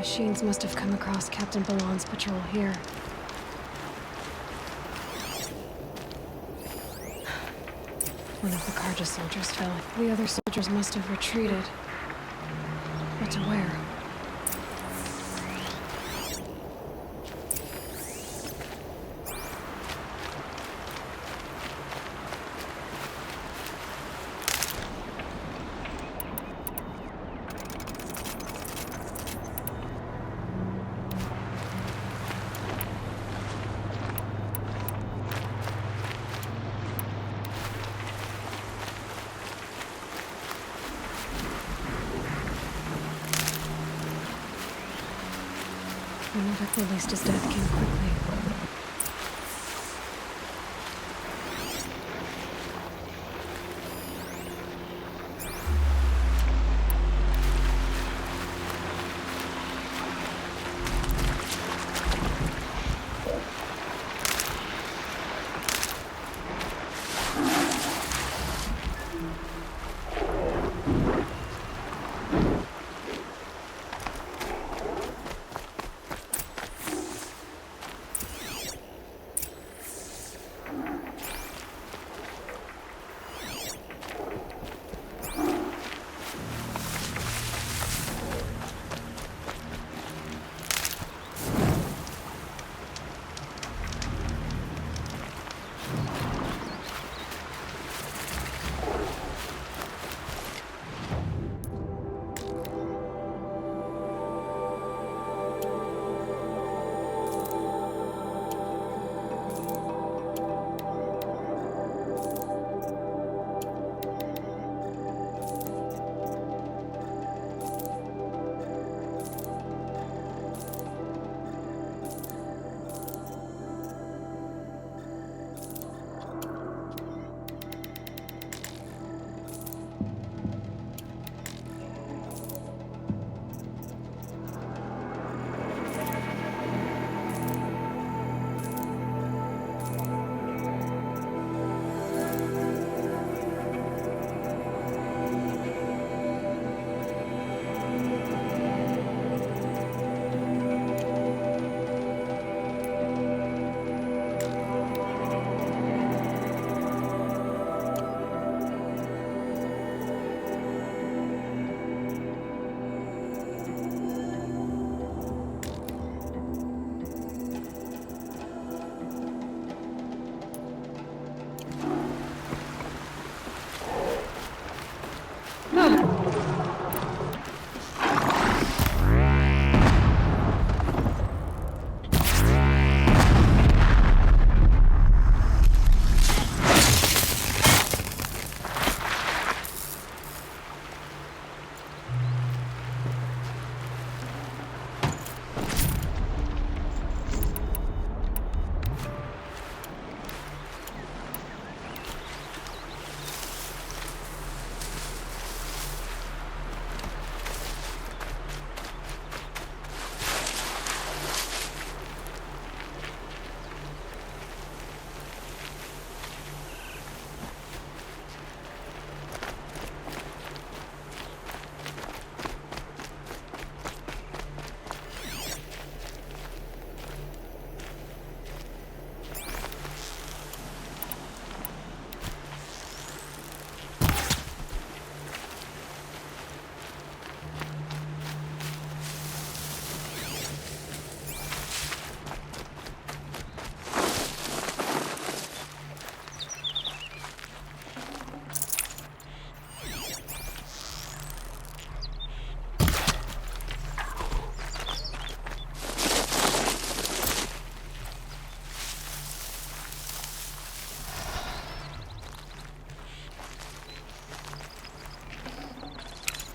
machines must have come across Captain Ballon's patrol here. One of the Karja soldiers fell. The other soldiers must have retreated. But to where? At least his death came quickly.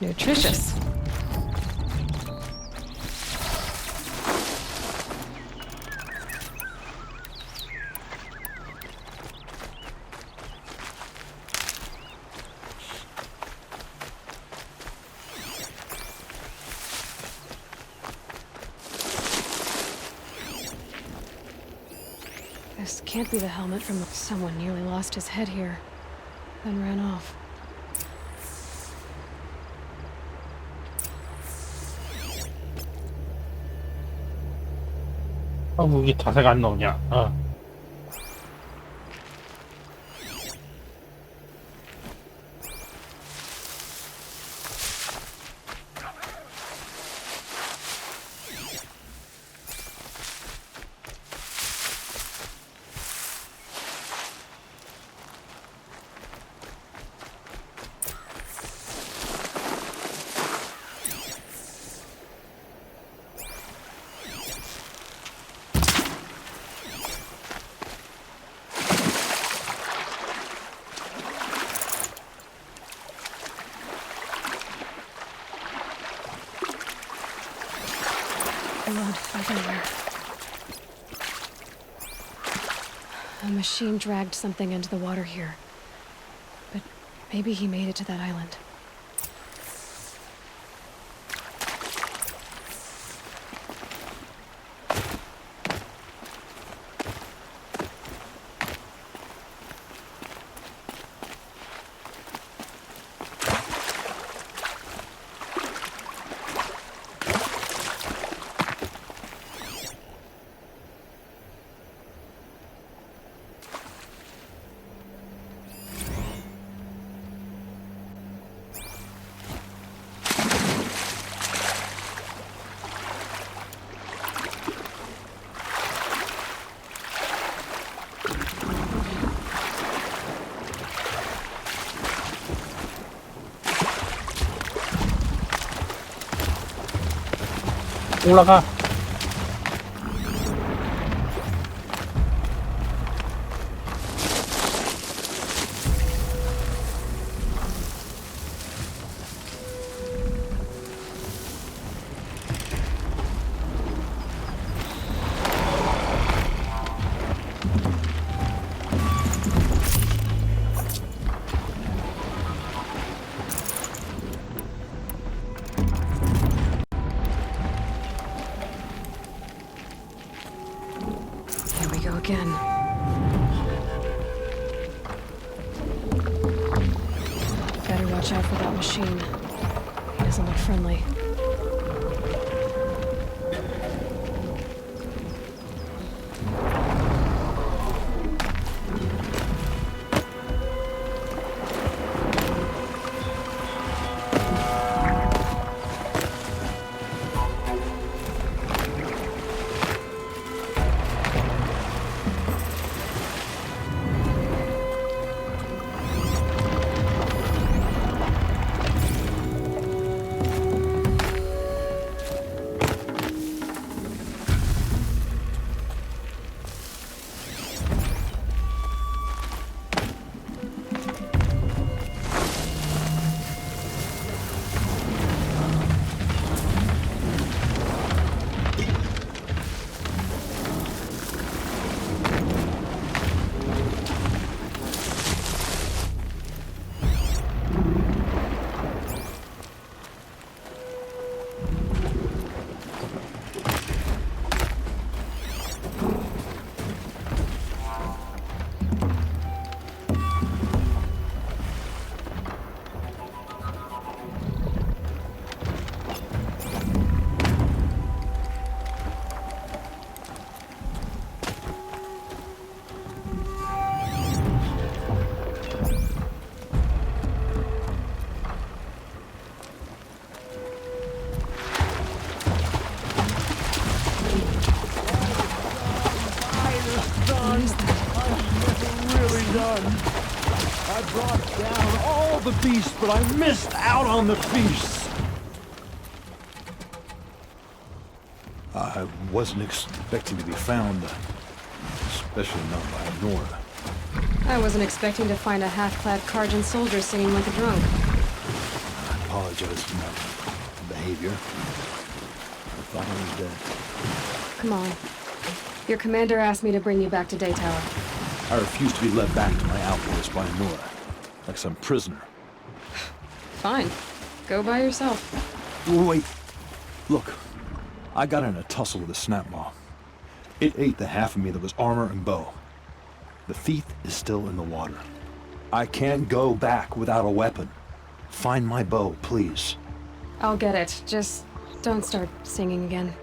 Nutritious. This can't be the helmet from someone nearly lost his head here, then ran off. 이게 자세가 안 나오냐. Blood everywhere. A machine dragged something into the water here. But maybe he made it to that island. 올라가. Again. Better watch out for that machine. He doesn't look friendly. I brought down all the beasts, but I missed out on the feasts. I wasn't expecting to be found, especially not by Nora. I wasn't expecting to find a half-clad Karjan soldier singing like a drunk. I apologize for my behavior. I thought I was dead. Come on. Your commander asked me to bring you back to Daytower. I refuse to be led back to my outpost by Nora, like some prisoner. Fine. Go by yourself. Wait. Look, I got in a tussle with a snapmaw. It ate the half of me that was armor and bow. The thief is still in the water. I can't go back without a weapon. Find my bow, please. I'll get it. Just don't start singing again.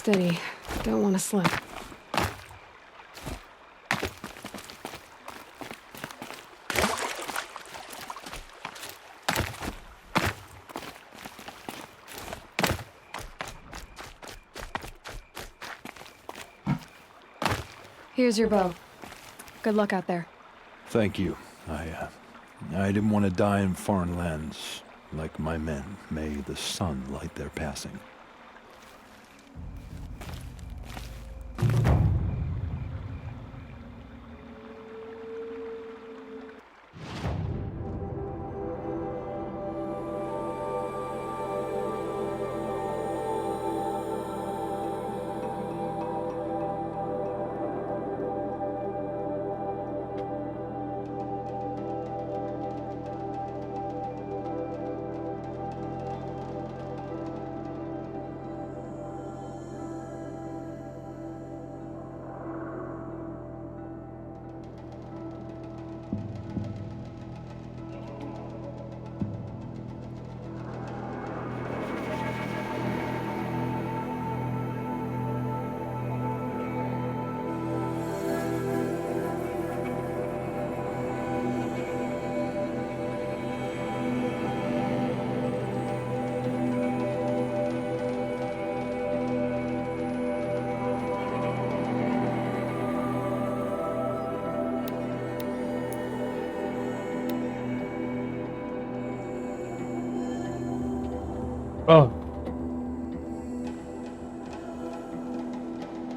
Steady. Don't want to slip. Here's your bow. Good luck out there. Thank you. I didn't want to die in foreign lands. Like my men, may the sun light their passing.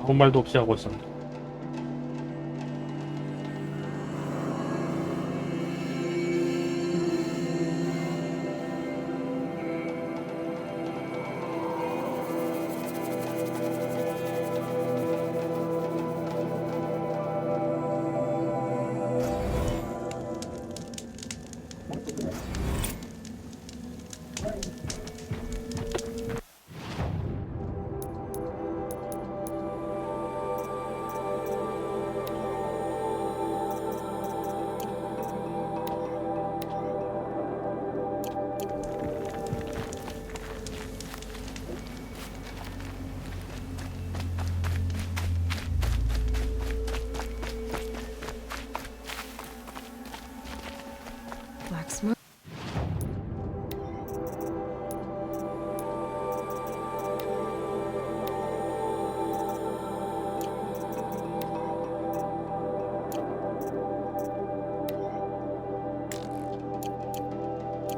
아무 말도 없이 하고 있었네. Black smoke.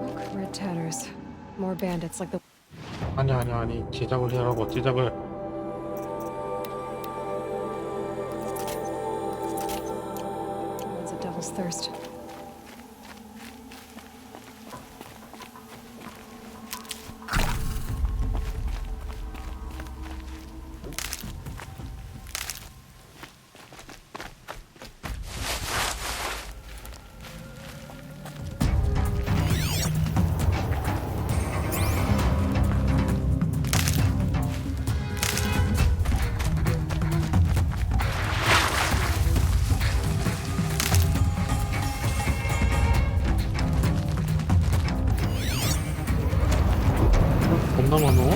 Look, red tatters. More bandits like the. 아니 제작을 해라고. 제작을. It's a devil's thirst. 겁나 많어.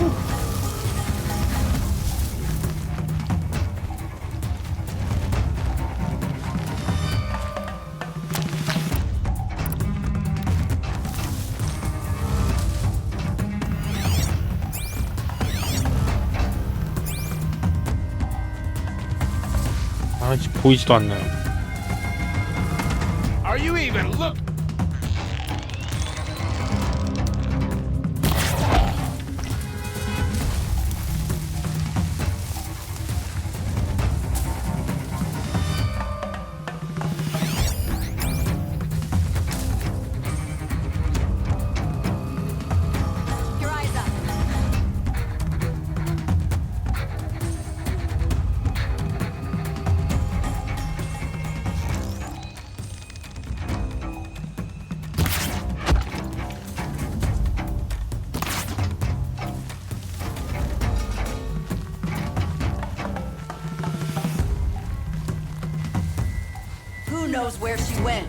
아직 보이지도 않네요. Are you even look? Your eyes up. Who knows where she went?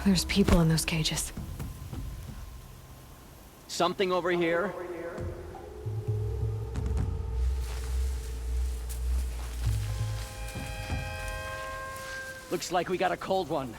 There's people in those cages. Something over here. Looks like we got a cold one.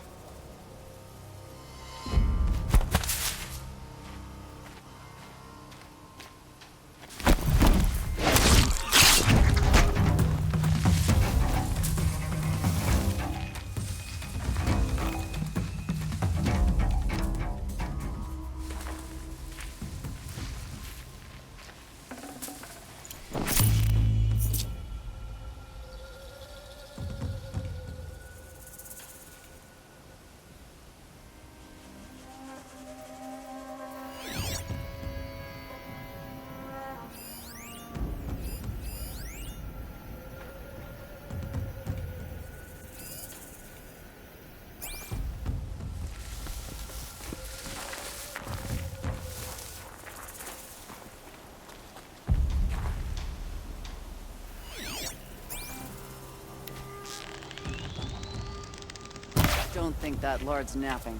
Don't think that Lord's napping.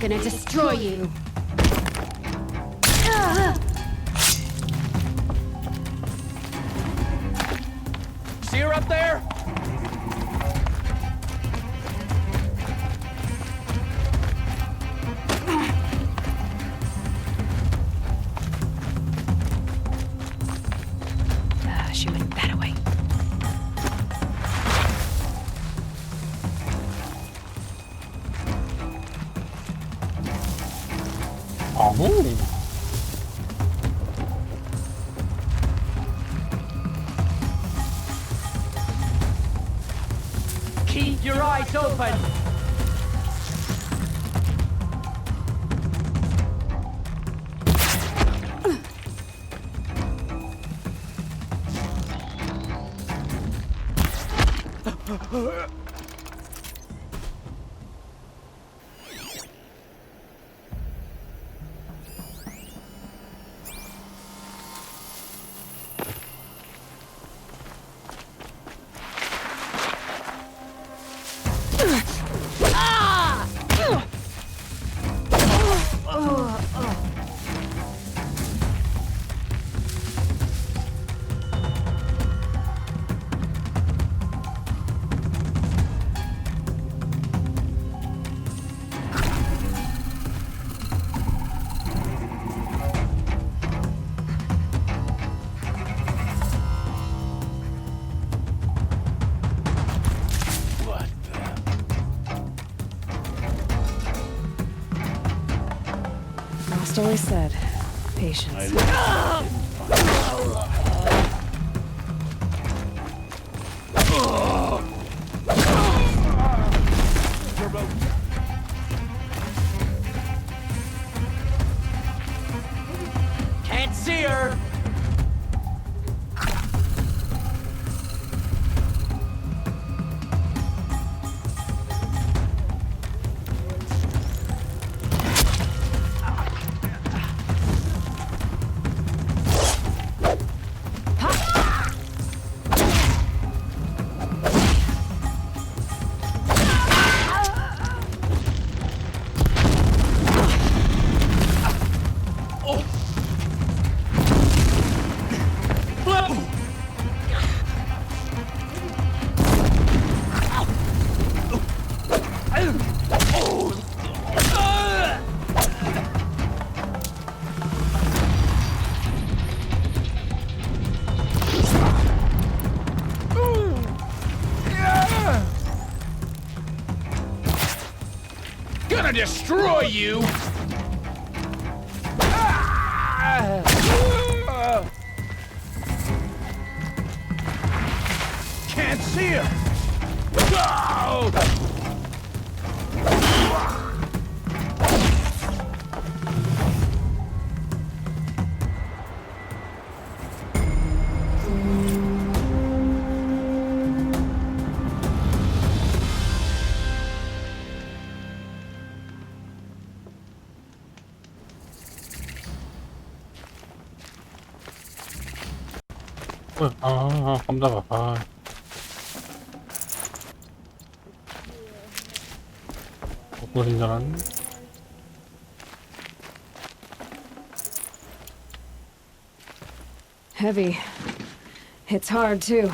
Gonna destroy you. See her up there? Shooting that away. 어머. Keep your eyes open. Lost always said, patience. Can't see her. Gonna destroy you! Can't see her! 깜짝아. 아. 무슨 줄 알았네. Heavy. Hits hard, too.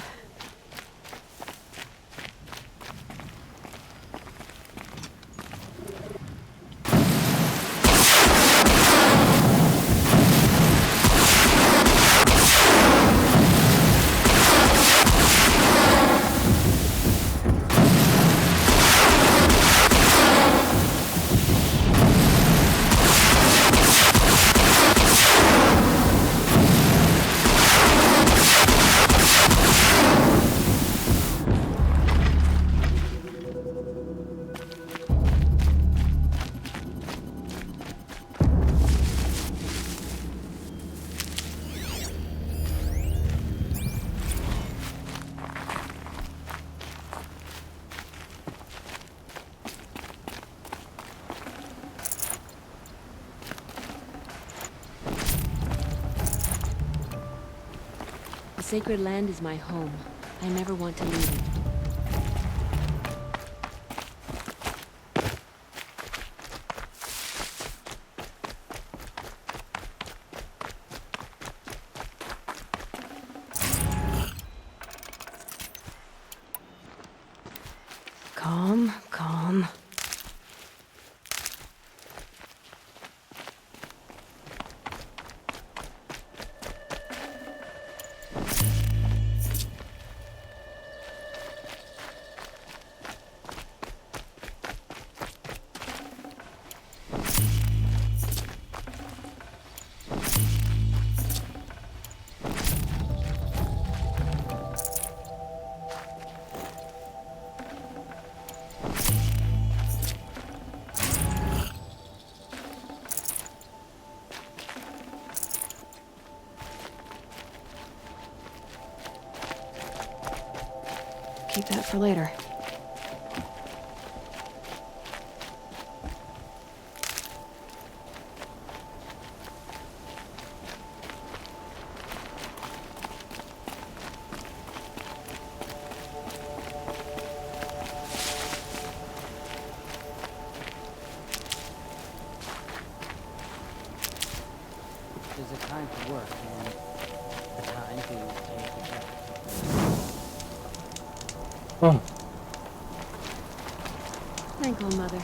The sacred land is my home. I never want to leave it. Calm, calm. Keep that for later. There's a time to work and a time to take a break. 어, Thankful, Mother.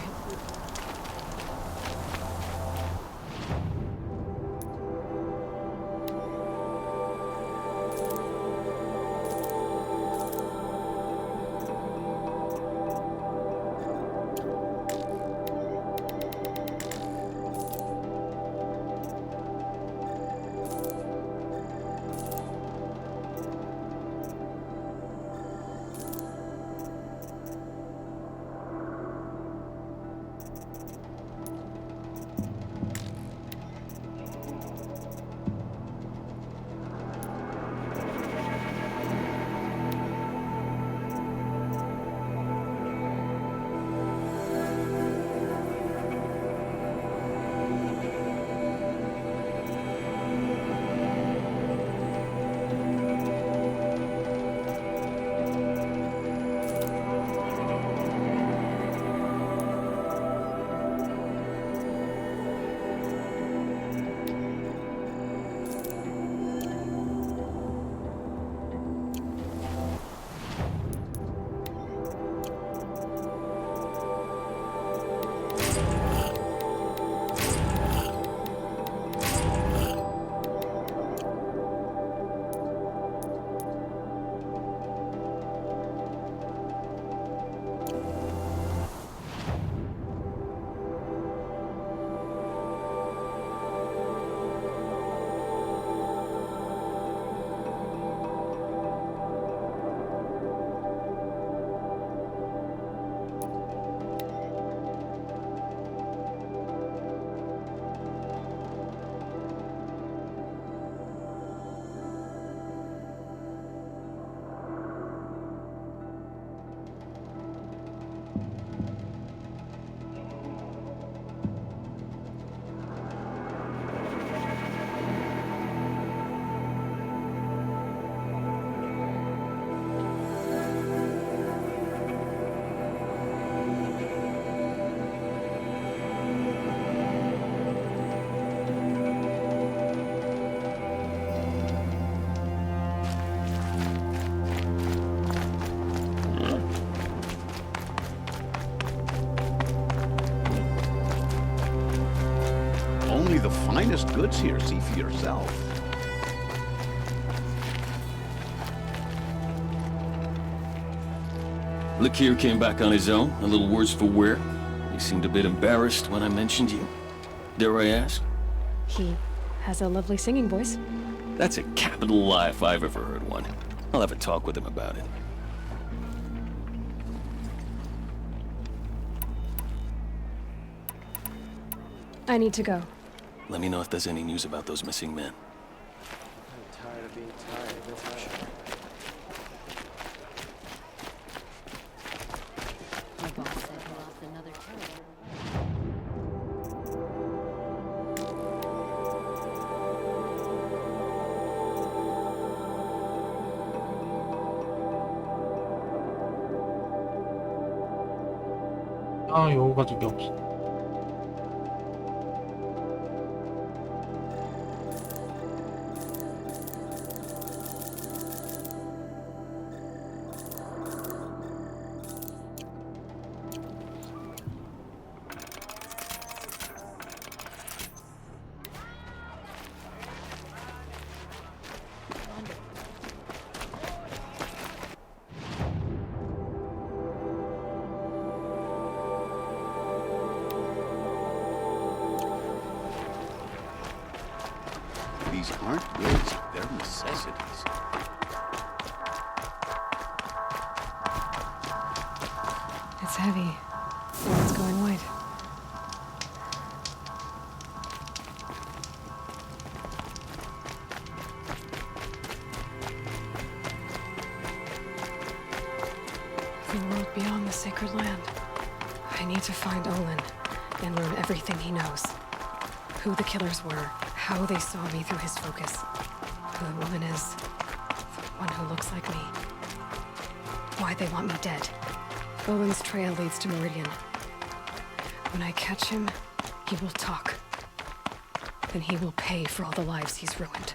finest goods here. See for yourself. Lakir came back on his own, a little worse for wear. He seemed a bit embarrassed when I mentioned you. Dare I ask? He has a lovely singing voice. That's a capital lie if I've ever heard one. I'll have a talk with him about it. I need to go. Let me know if there's any news about those missing men. I'm tired of being tired, that's for sure. My boss said he lost another turret. 아, 요거 가지고 없어. These aren't goods, they're necessities. It's heavy. And it's going white. The world beyond the sacred land. I need to find Olin and learn everything he knows. Who the killers were, how they saw me through his focus, who the woman is, the one who looks like me, why they want me dead. Olin's trail leads to Meridian. When I catch him, he will talk. Then he will pay for all the lives he's ruined.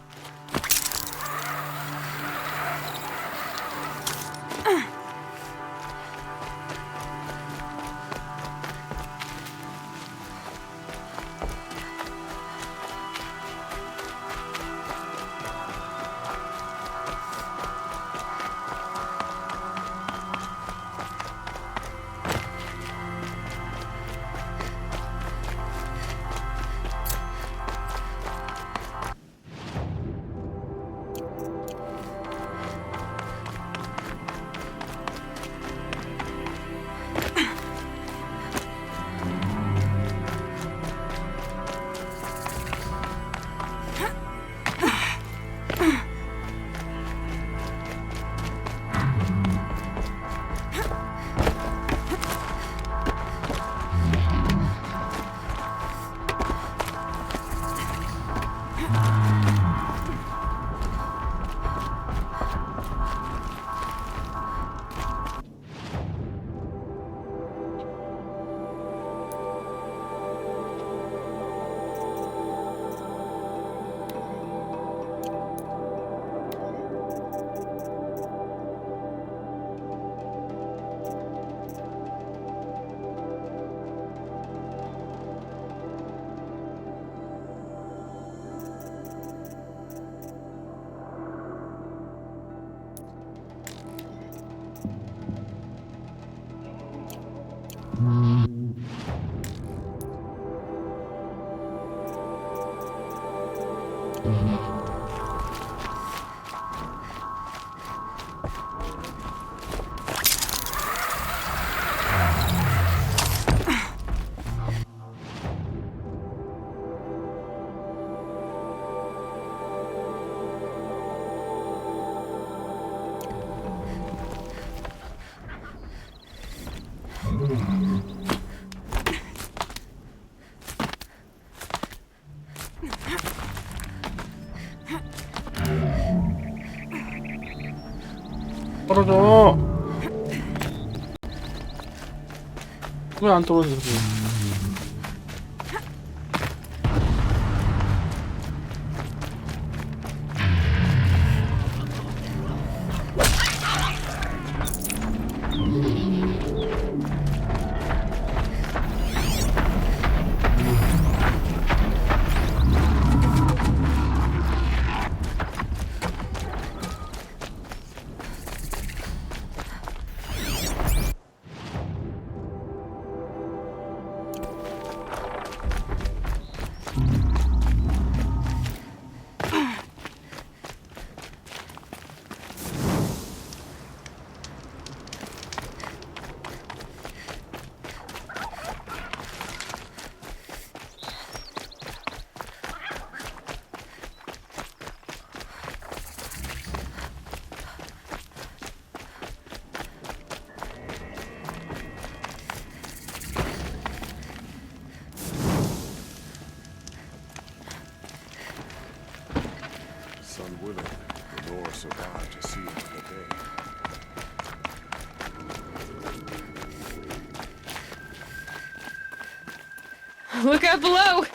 떨어져. 왜 안 떨어져? willing, the Lord survived to see another day. Look out below!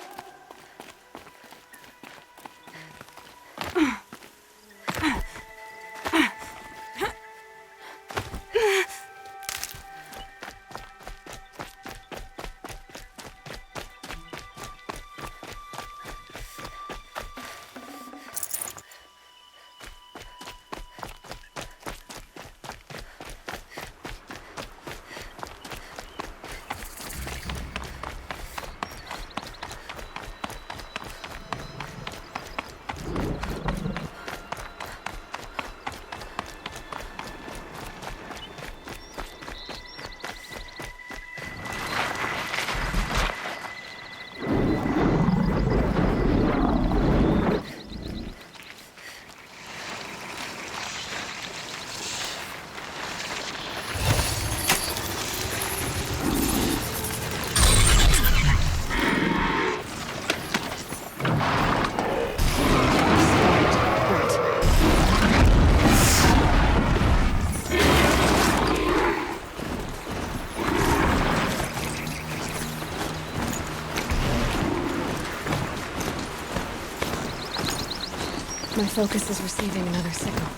My focus is receiving another signal.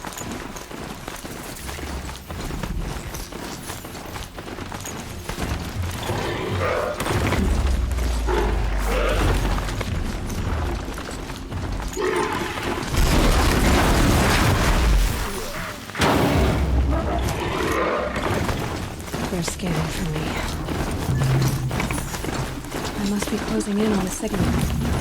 They're scanning for me. I must be closing in on the signal.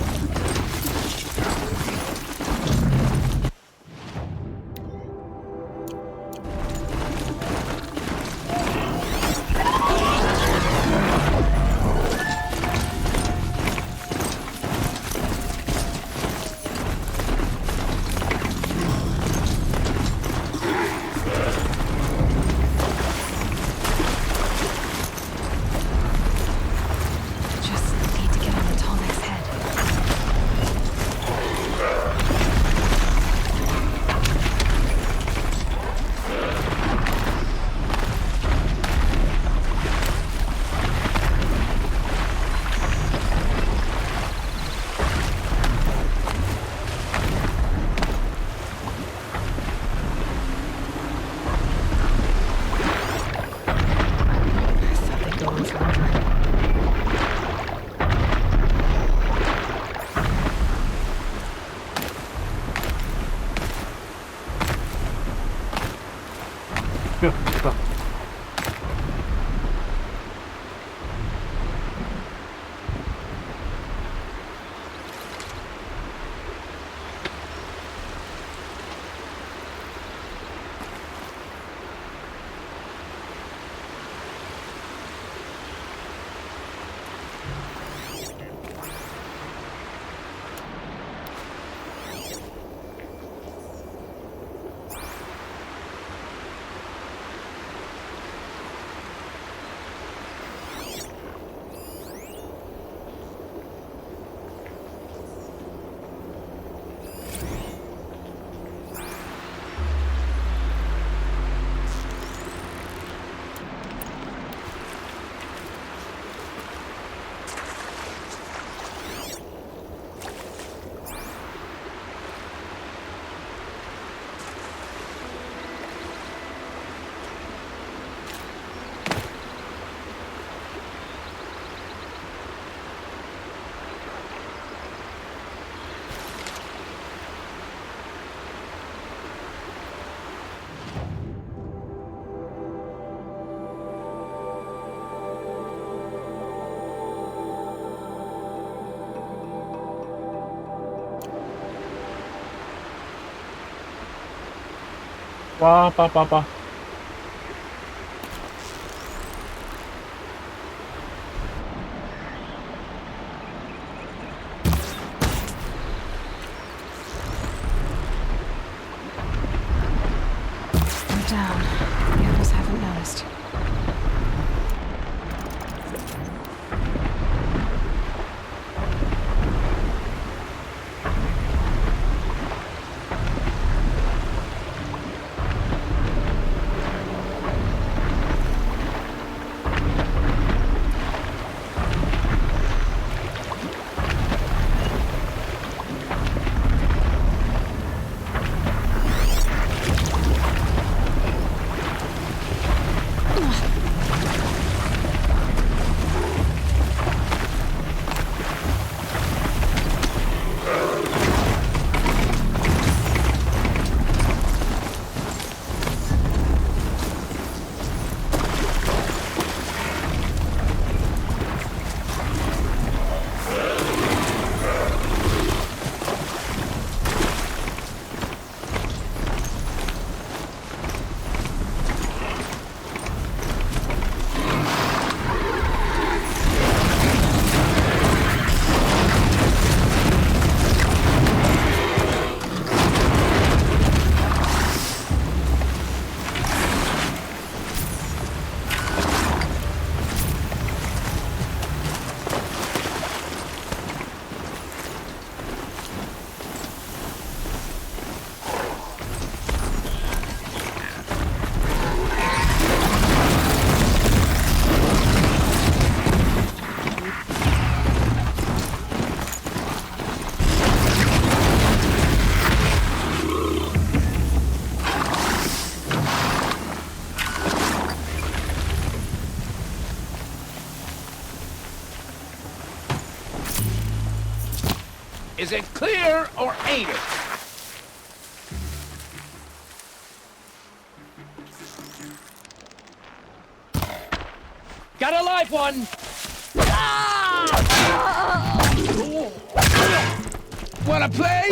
빠. I'm down. The others haven't noticed. Is it clear or ain't it? Got a live one! Wanna play?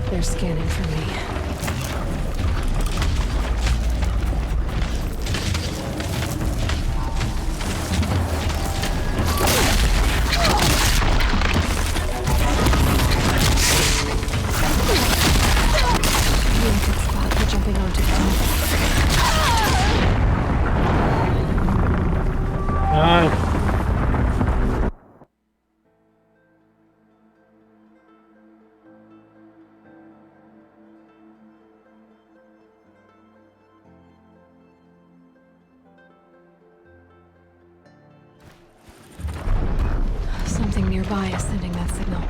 They're scanning for me. Really good spot for jumping onto the top. Something nearby is sending that signal.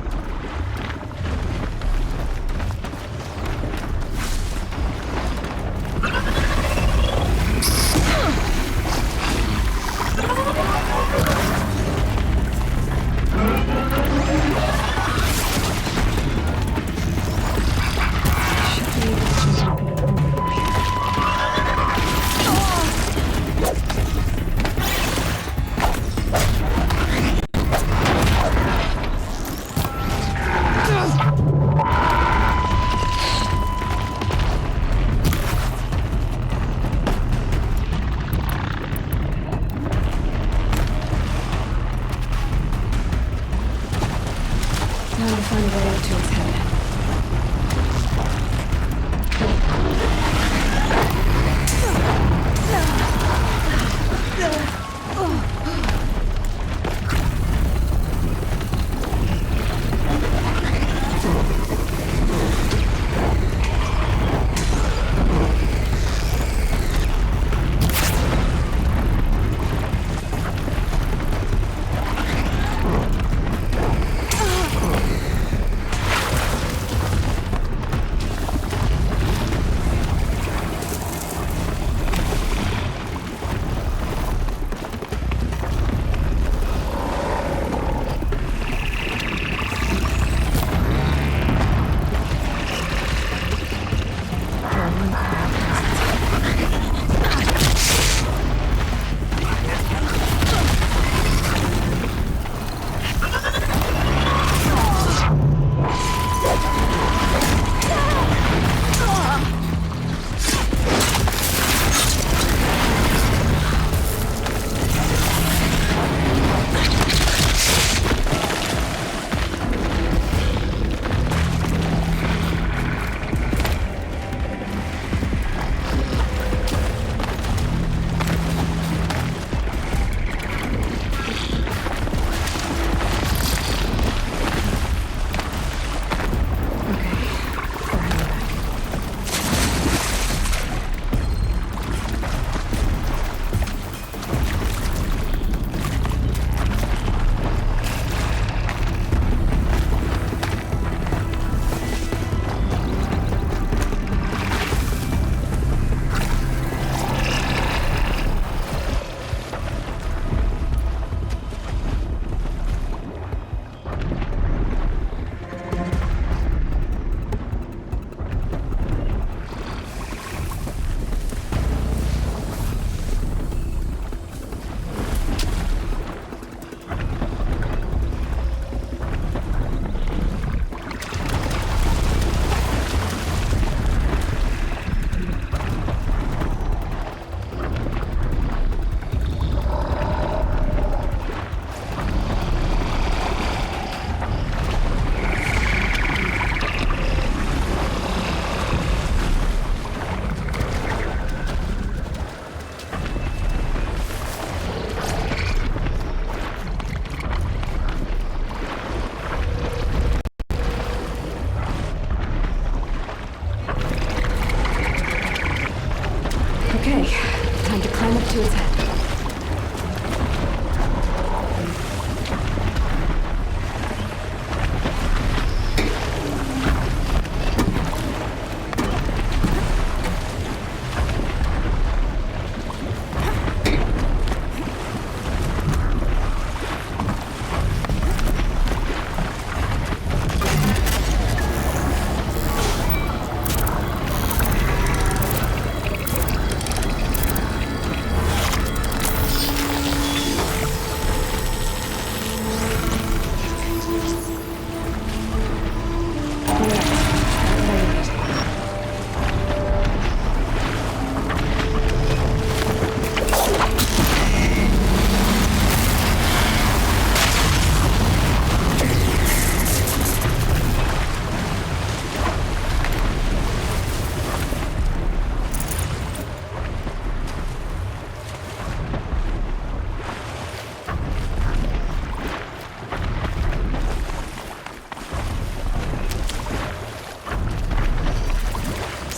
Time to climb up to its head.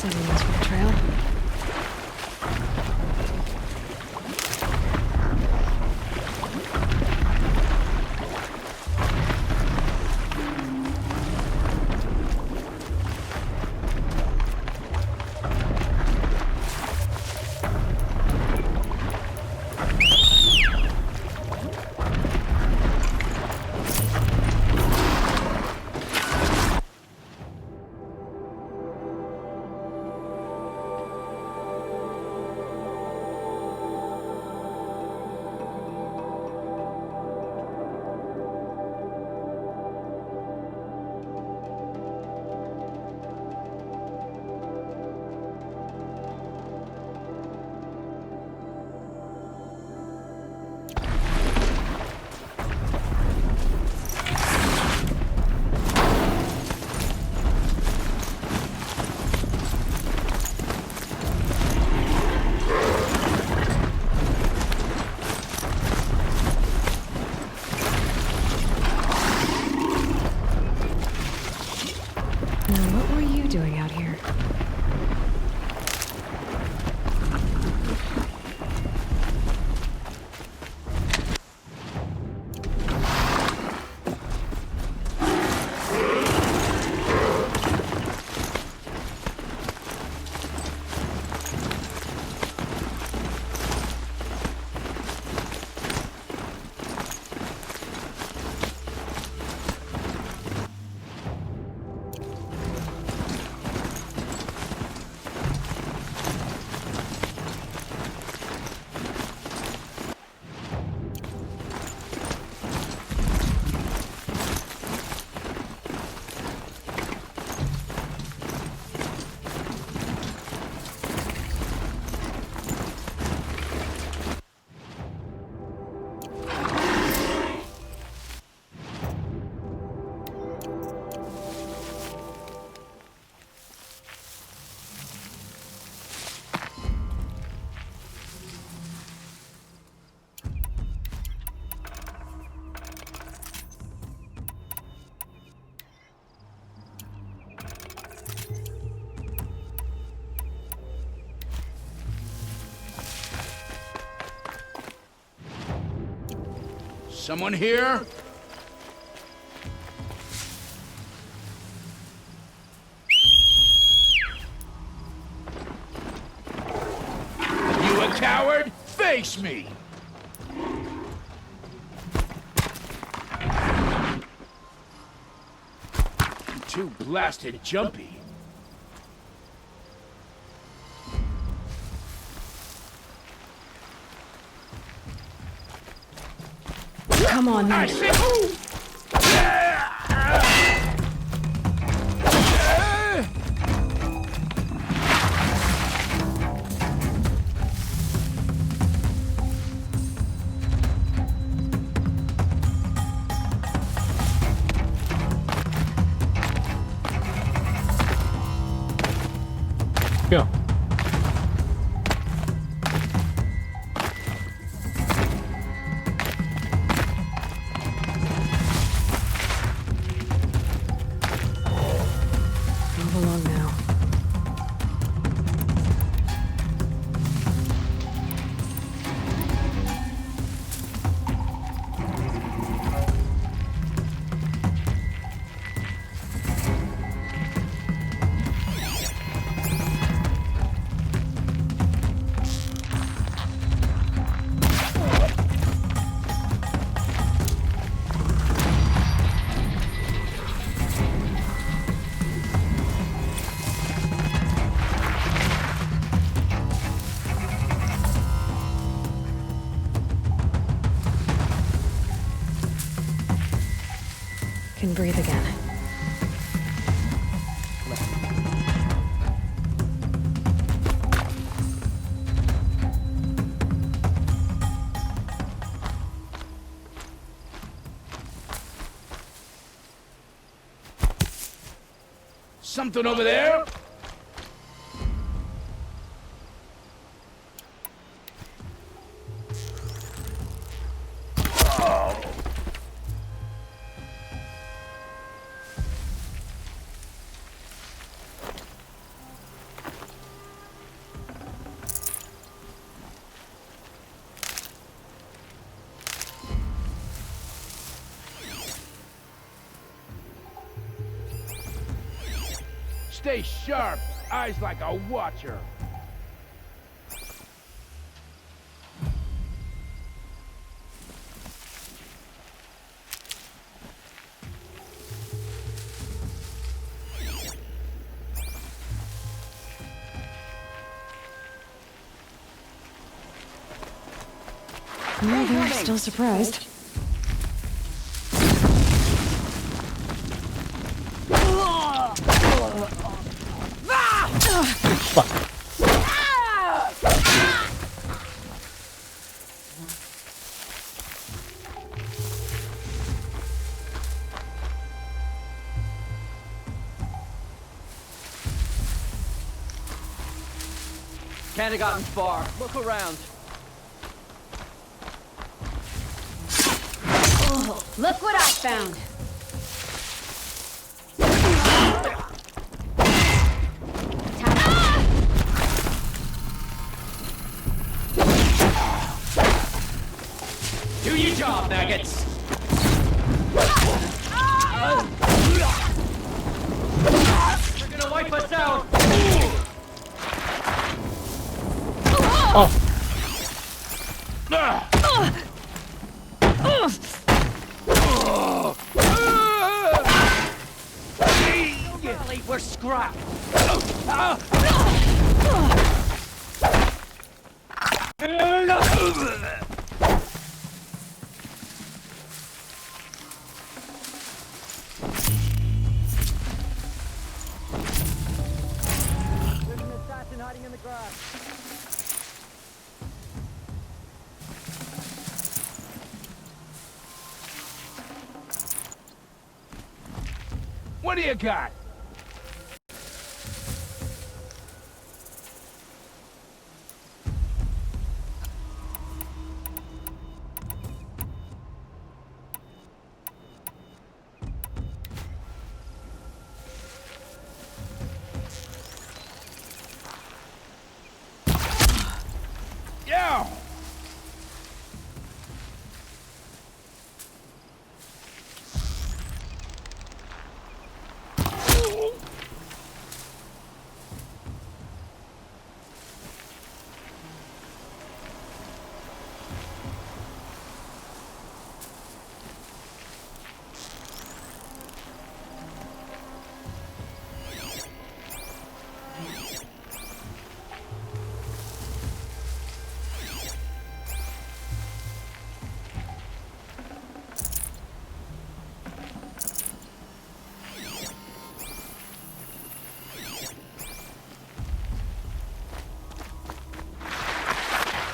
Everyone's for the trail. Now, what were you doing out here? Someone here? You a coward? Face me! You're too blasted jumpy. Come on, I man. say, ooh! Go. can breathe again. Something over there? Stay sharp, eyes like a watcher. Well, they're still surprised. Can't have gotten far. Look around. Oh, look what I found. Do your job, maggots! They're gonna wipe us out. We're scrapped. There's an assassin hiding in the grass. What do you got? Yeah!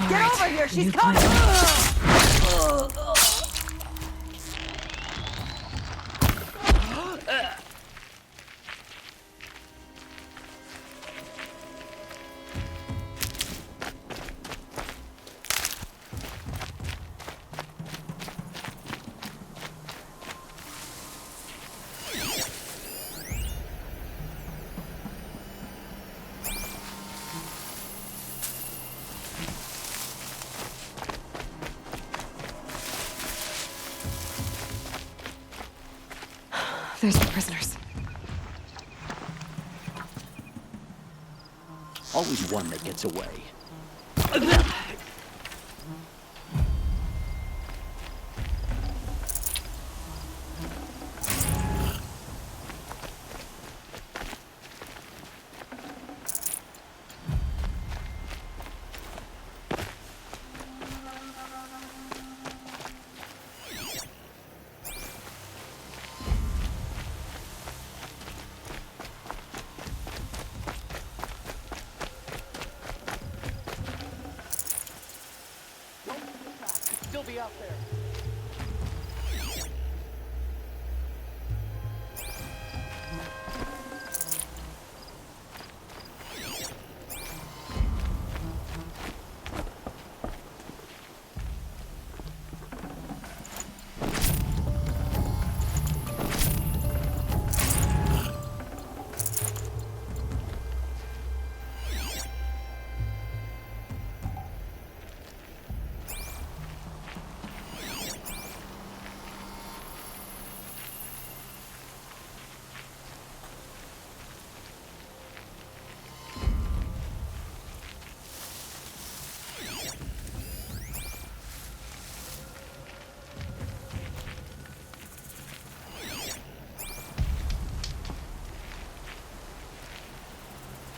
Get over here, she's coming! There's the prisoners. Always one that gets away. still be out there.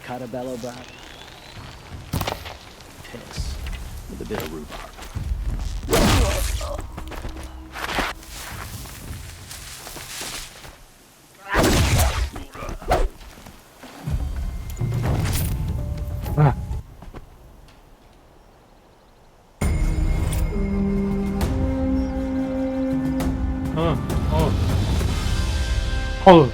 Catabello brat. Piss with a bit of rhubarb. 아. 어우.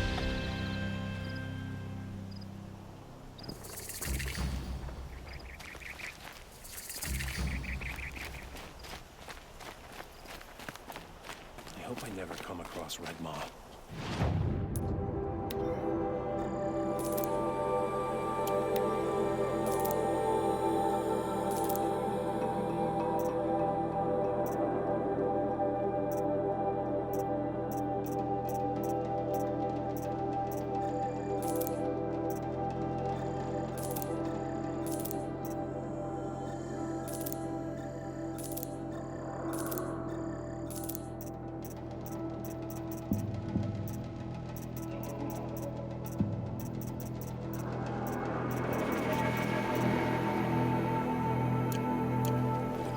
I hope I never come across Red Maw.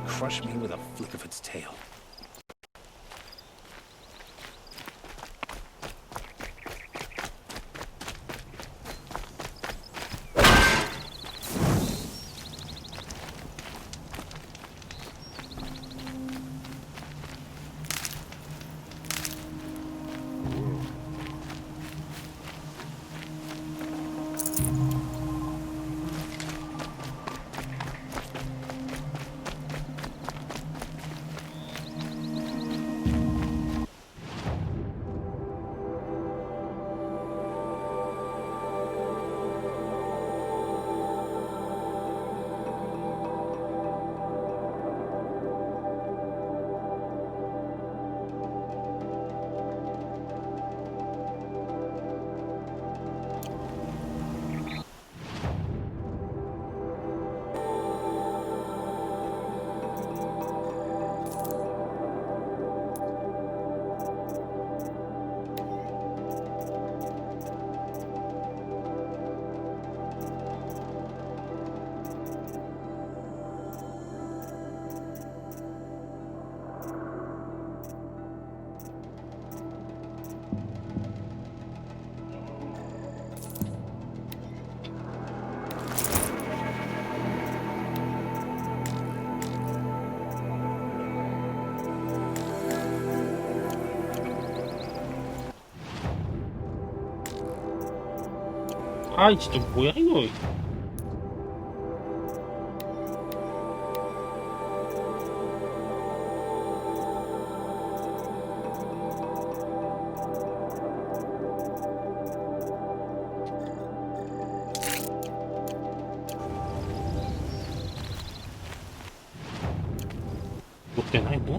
Crush me with a flick of its tail. 아이 진짜 뭐야 이거. 못 되나 이거?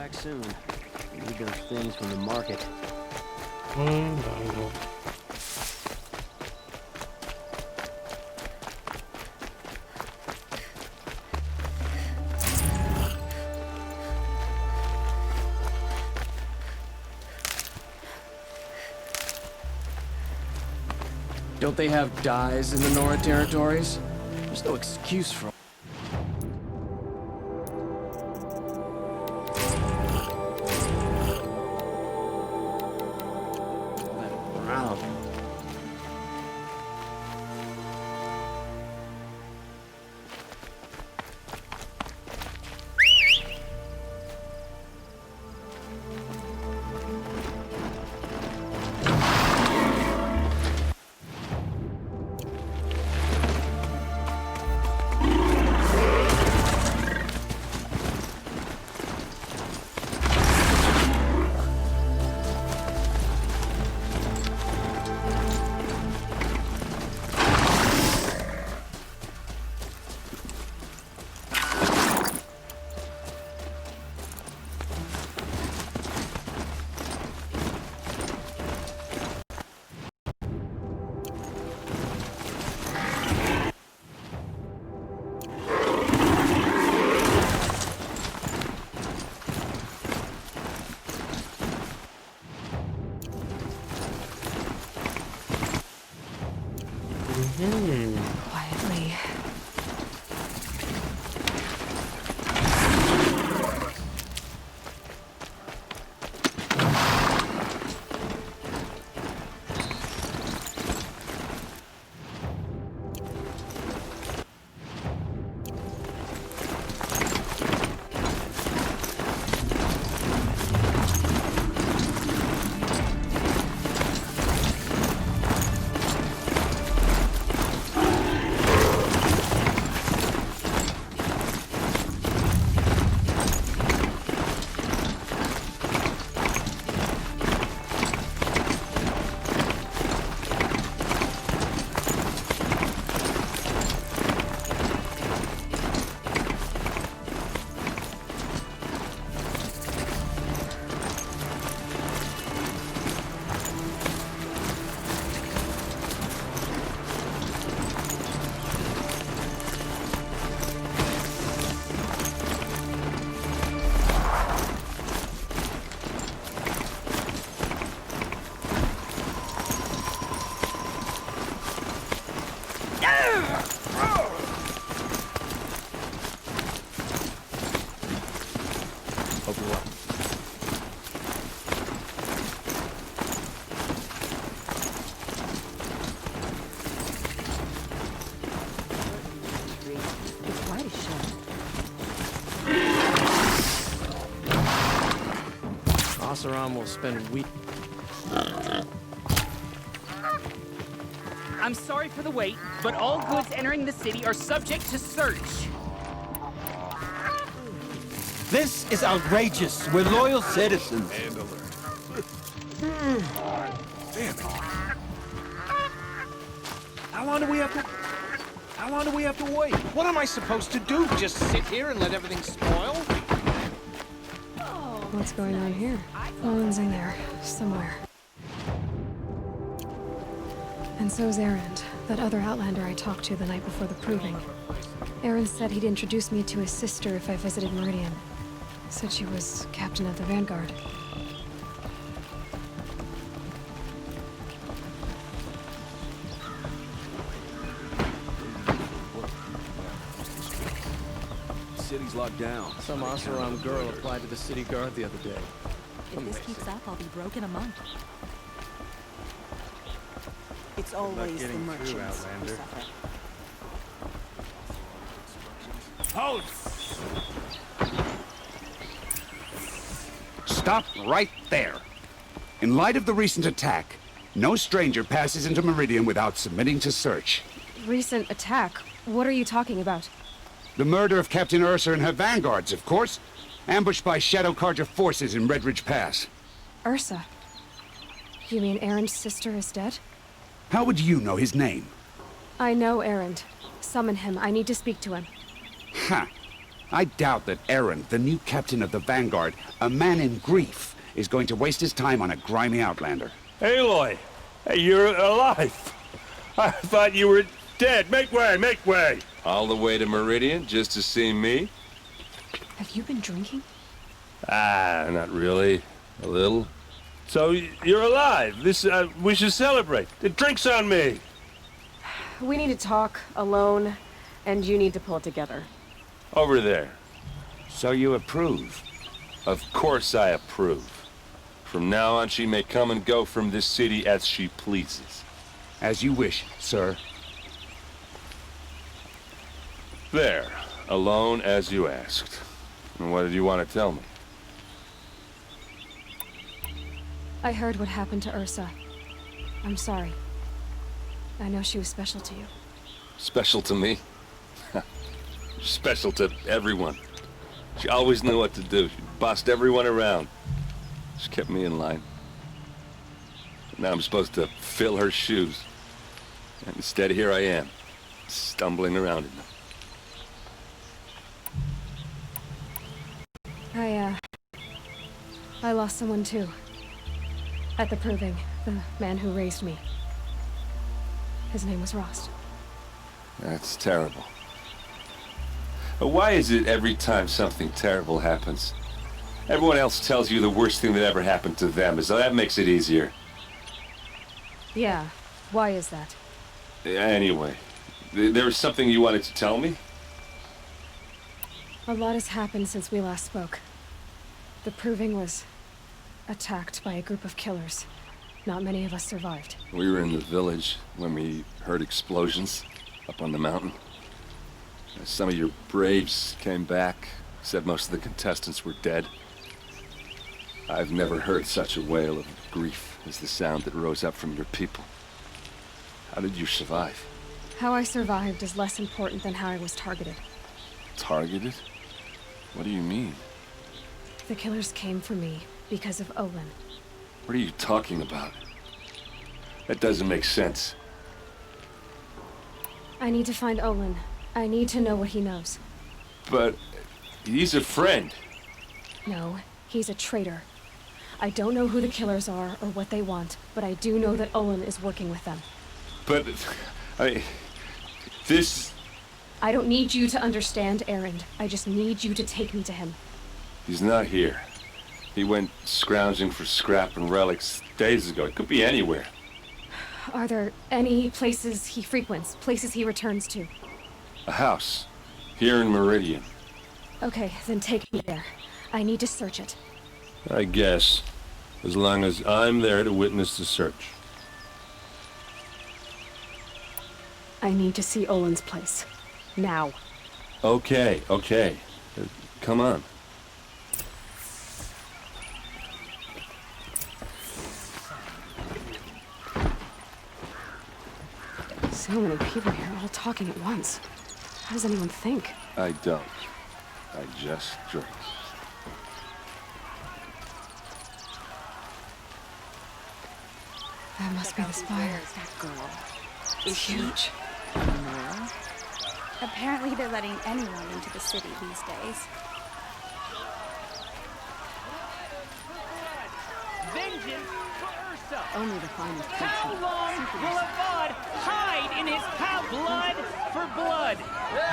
back soon. We need those things from the market. 나 이거. Don't they have dyes in the Nora territories? There's no excuse for... that brown. Quietly. Oseram will spend weeks. I'm sorry for the wait, but all goods entering the city are subject to search. This is outrageous. We're loyal citizens. Damn it. How long do we have to wait? What am I supposed to do? Just sit here and let everything spoil? What's going on here? Owen's in there, somewhere. And so's Erend, that other Outlander I talked to the night before the proving. Erend said he'd introduce me to his sister if I visited Meridian. Said she was captain of the Vanguard. City's locked down. Some Oseram girl applied to the city guard the other day. If this keeps up, I'll be broke in a month. It's always the merchants who suffer. Hold! Stop right there. In light of the recent attack, no stranger passes into Meridian without submitting to search. Recent attack? What are you talking about? The murder of Captain Ursa and her vanguards, of course. Ambushed by Shadow Carja forces in Red Ridge Pass. Ursa? You mean Erend's sister is dead? How would you know his name? I know Erend. Summon him. I need to speak to him. Ha! I doubt that Aaron, the new captain of the Vanguard, a man in grief, is going to waste his time on a grimy outlander. Aloy! Hey, you're alive! I thought you were dead. Make way, make way! All the way to Meridian just to see me? Have you been drinking? Ah, not really. A little. So, you're alive. We should celebrate. The drink's on me. We need to talk, alone, and you need to pull it together. Over there. So you approve? Of course I approve. From now on, she may come and go from this city as she pleases. As you wish, sir. There. Alone as you asked. And what did you want to tell me? I heard what happened to Ursa. I'm sorry. I know she was special to you. Special to me? Special to everyone. She always knew what to do. She bossed everyone around. She kept me in line. Now I'm supposed to fill her shoes. And instead, here I am, stumbling around in them. I lost someone too. At the Proving, the man who raised me. His name was Rost. That's terrible. But why is it every time something terrible happens, everyone else tells you the worst thing that ever happened to them, as though that makes it easier? Yeah, why is that? Anyway, there was something you wanted to tell me? A lot has happened since we last spoke. The Proving was attacked by a group of killers. Not many of us survived. We were in the village when we heard explosions up on the mountain. Some of your braves came back, said most of the contestants were dead. I've never heard such a wail of grief as the sound that rose up from your people. How did you survive? How I survived is less important than how I was targeted. Targeted? What do you mean? The killers came for me because of Olin. What are you talking about? That doesn't make sense. I need to find Olin. I need to know what he knows. But he's a friend. No, he's a traitor. I don't know who the killers are or what they want, but I do know that Olin is working with them. But, this... I don't need you to understand, Erend. I just need you to take me to him. He's not here. He went scrounging for scrap and relics days ago. It could be anywhere. Are there any places he frequents, places he returns to? A house. Here in Meridian. Okay, then take me there. I need to search it. I guess. As long as I'm there to witness the search. I need to see Olin's place. Now. Okay. Come on. So many people here, all talking at once. How does anyone think? I don't. I just drink. That must be the spire. That girl. It's huge. No. Apparently they're letting anyone into the city these days. Vengeance for Ursa! Only the finest. How long will Avad hide in his blood for blood?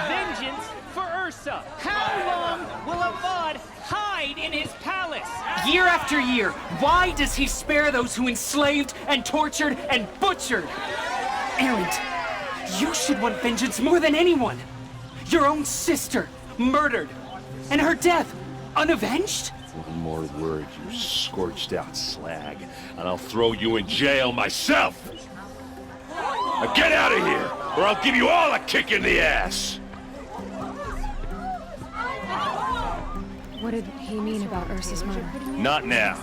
Vengeance for Ursa! How long will Avad hide in his palace? Year after year, why does he spare those who enslaved and tortured and butchered? Erend, you should want vengeance more than anyone. Your own sister, murdered, and her death, unavenged? One more word, you scorched out slag, and I'll throw you in jail myself! Now get out of here, or I'll give you all a kick in the ass! What did he mean about Ursa's murder? Not now.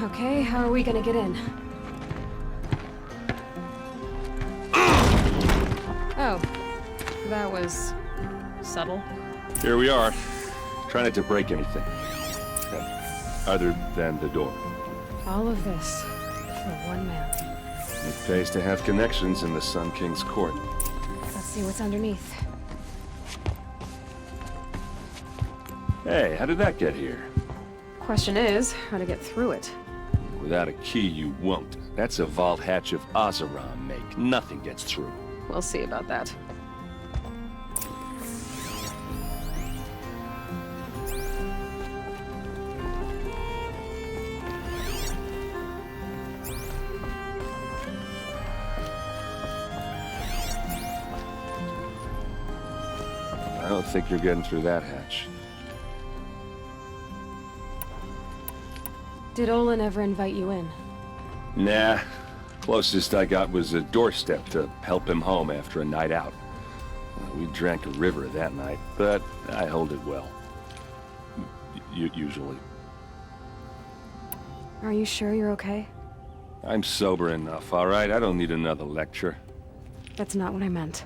Okay, how are we gonna get in? Oh. That was subtle. Here we are, trying not to break anything. Other than the door. All of this for one man. It pays to have connections in the Sun King's court. Let's see what's underneath. Hey, how did that get here? Question is, how to get through it. Without a key, you won't. That's a vault hatch of Oseram make. Nothing gets through. We'll see about that. I don't think you're getting through that hatch. Did Olin ever invite you in? Nah. Closest I got was a doorstep to help him home after a night out. We drank a river that night, but I hold it well. Usually. Are you sure you're okay? I'm sober enough, all right? I don't need another lecture. That's not what I meant.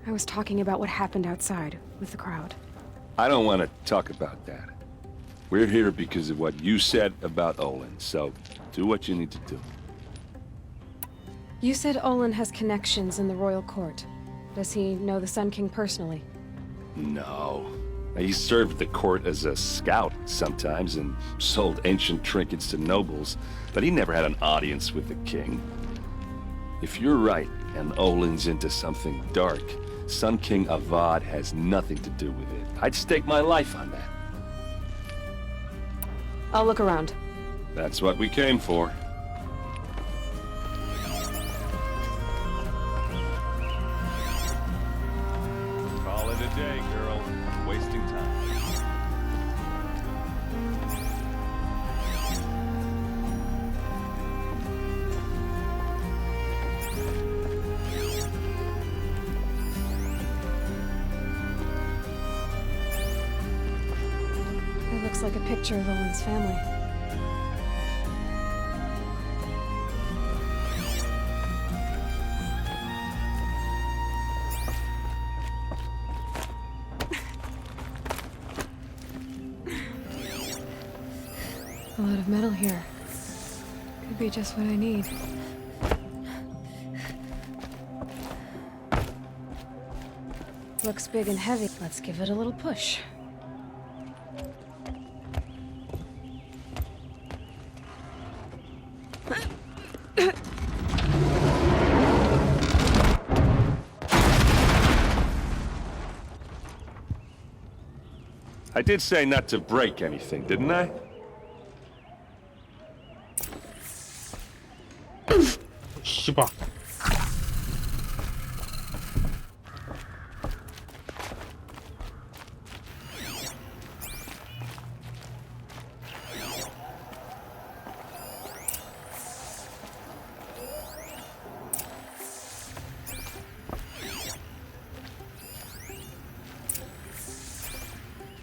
I was talking about what happened outside with the crowd. I don't want to talk about that. We're here because of what you said about Olin, so do what you need to do. You said Olin has connections in the royal court. Does he know the Sun King personally? No. He served the court as a scout sometimes and sold ancient trinkets to nobles, but he never had an audience with the king. If you're right, and Olin's into something dark, Sun King Avad has nothing to do with it. I'd stake my life on that. I'll look around. That's what we came for. Call it a day, girl. Wasting time. It looks like a picture of Olin's family. A lot of metal here. Could be just what I need. Looks big and heavy. Let's give it a little push. I did say not to break anything, didn't I? 씨발.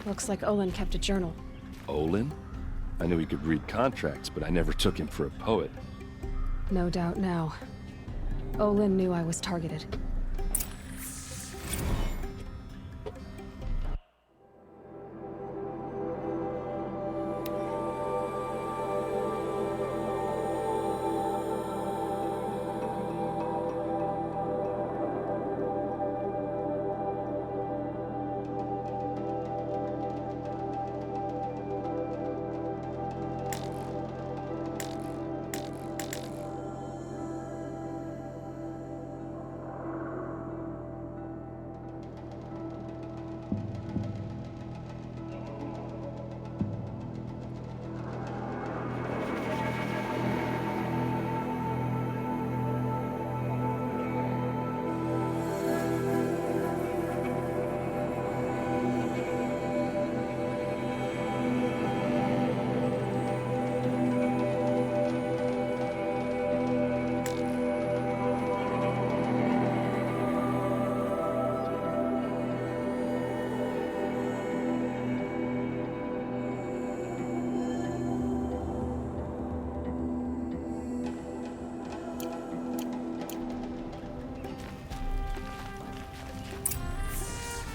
Looks like Olin kept a journal. Olin? I knew he could read contracts, but I never took him for a poet. No doubt now. Olin knew I was targeted.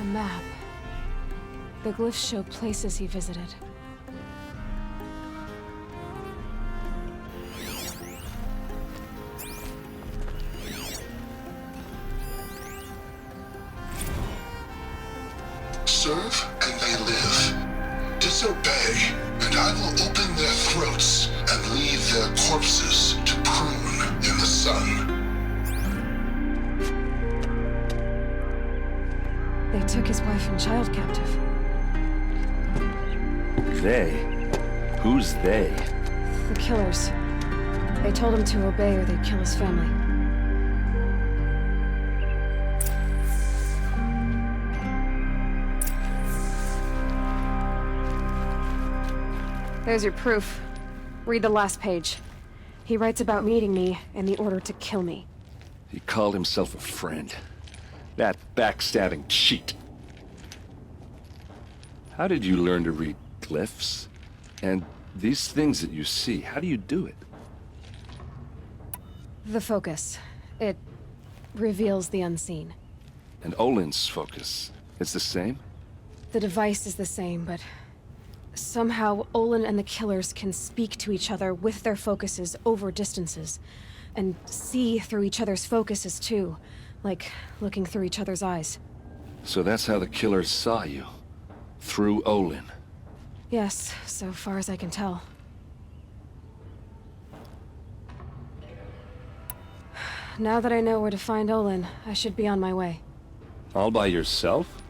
The map. The glyphs show places he visited. Serve and they live. Disobey, and I will open their throats and leave their corpses to prune in the sun. They took his wife and child captive. They? Who's they? The killers. They told him to obey or they'd kill his family. There's your proof. Read the last page. He writes about meeting me and the order to kill me. He called himself a friend. That backstabbing cheat. How did you learn to read glyphs? And these things that you see, how do you do it? The focus. It reveals the unseen. And Olin's focus, it's the same? The device is the same, but somehow Olin and the killers can speak to each other with their focuses over distances. And see through each other's focuses too. Like looking through each other's eyes. So that's how the killers saw you? Through Olin? Yes, so far as I can tell. Now that I know where to find Olin, I should be on my way. All by yourself?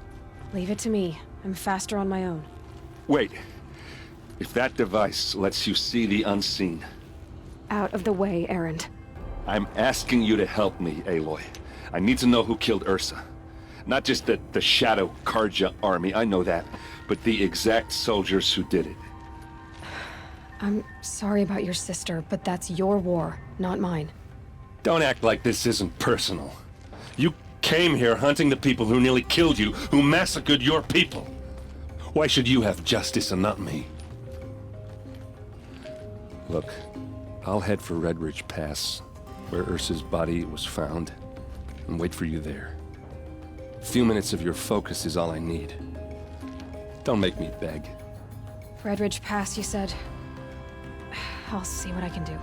Leave it to me. I'm faster on my own. Wait. If that device lets you see the unseen... Out of the way, Erend. I'm asking you to help me, Aloy. I need to know who killed Ursa. Not just the Shadow Karja army, I know that, but the exact soldiers who did it. I'm sorry about your sister, but that's your war, not mine. Don't act like this isn't personal. You came here hunting the people who nearly killed you, who massacred your people. Why should you have justice and not me? Look, I'll head for Red Ridge Pass, where Ursa's body was found, and wait for you there. A few minutes of your focus is all I need. Don't make me beg. Red Ridge Pass, you said? I'll see what I can do.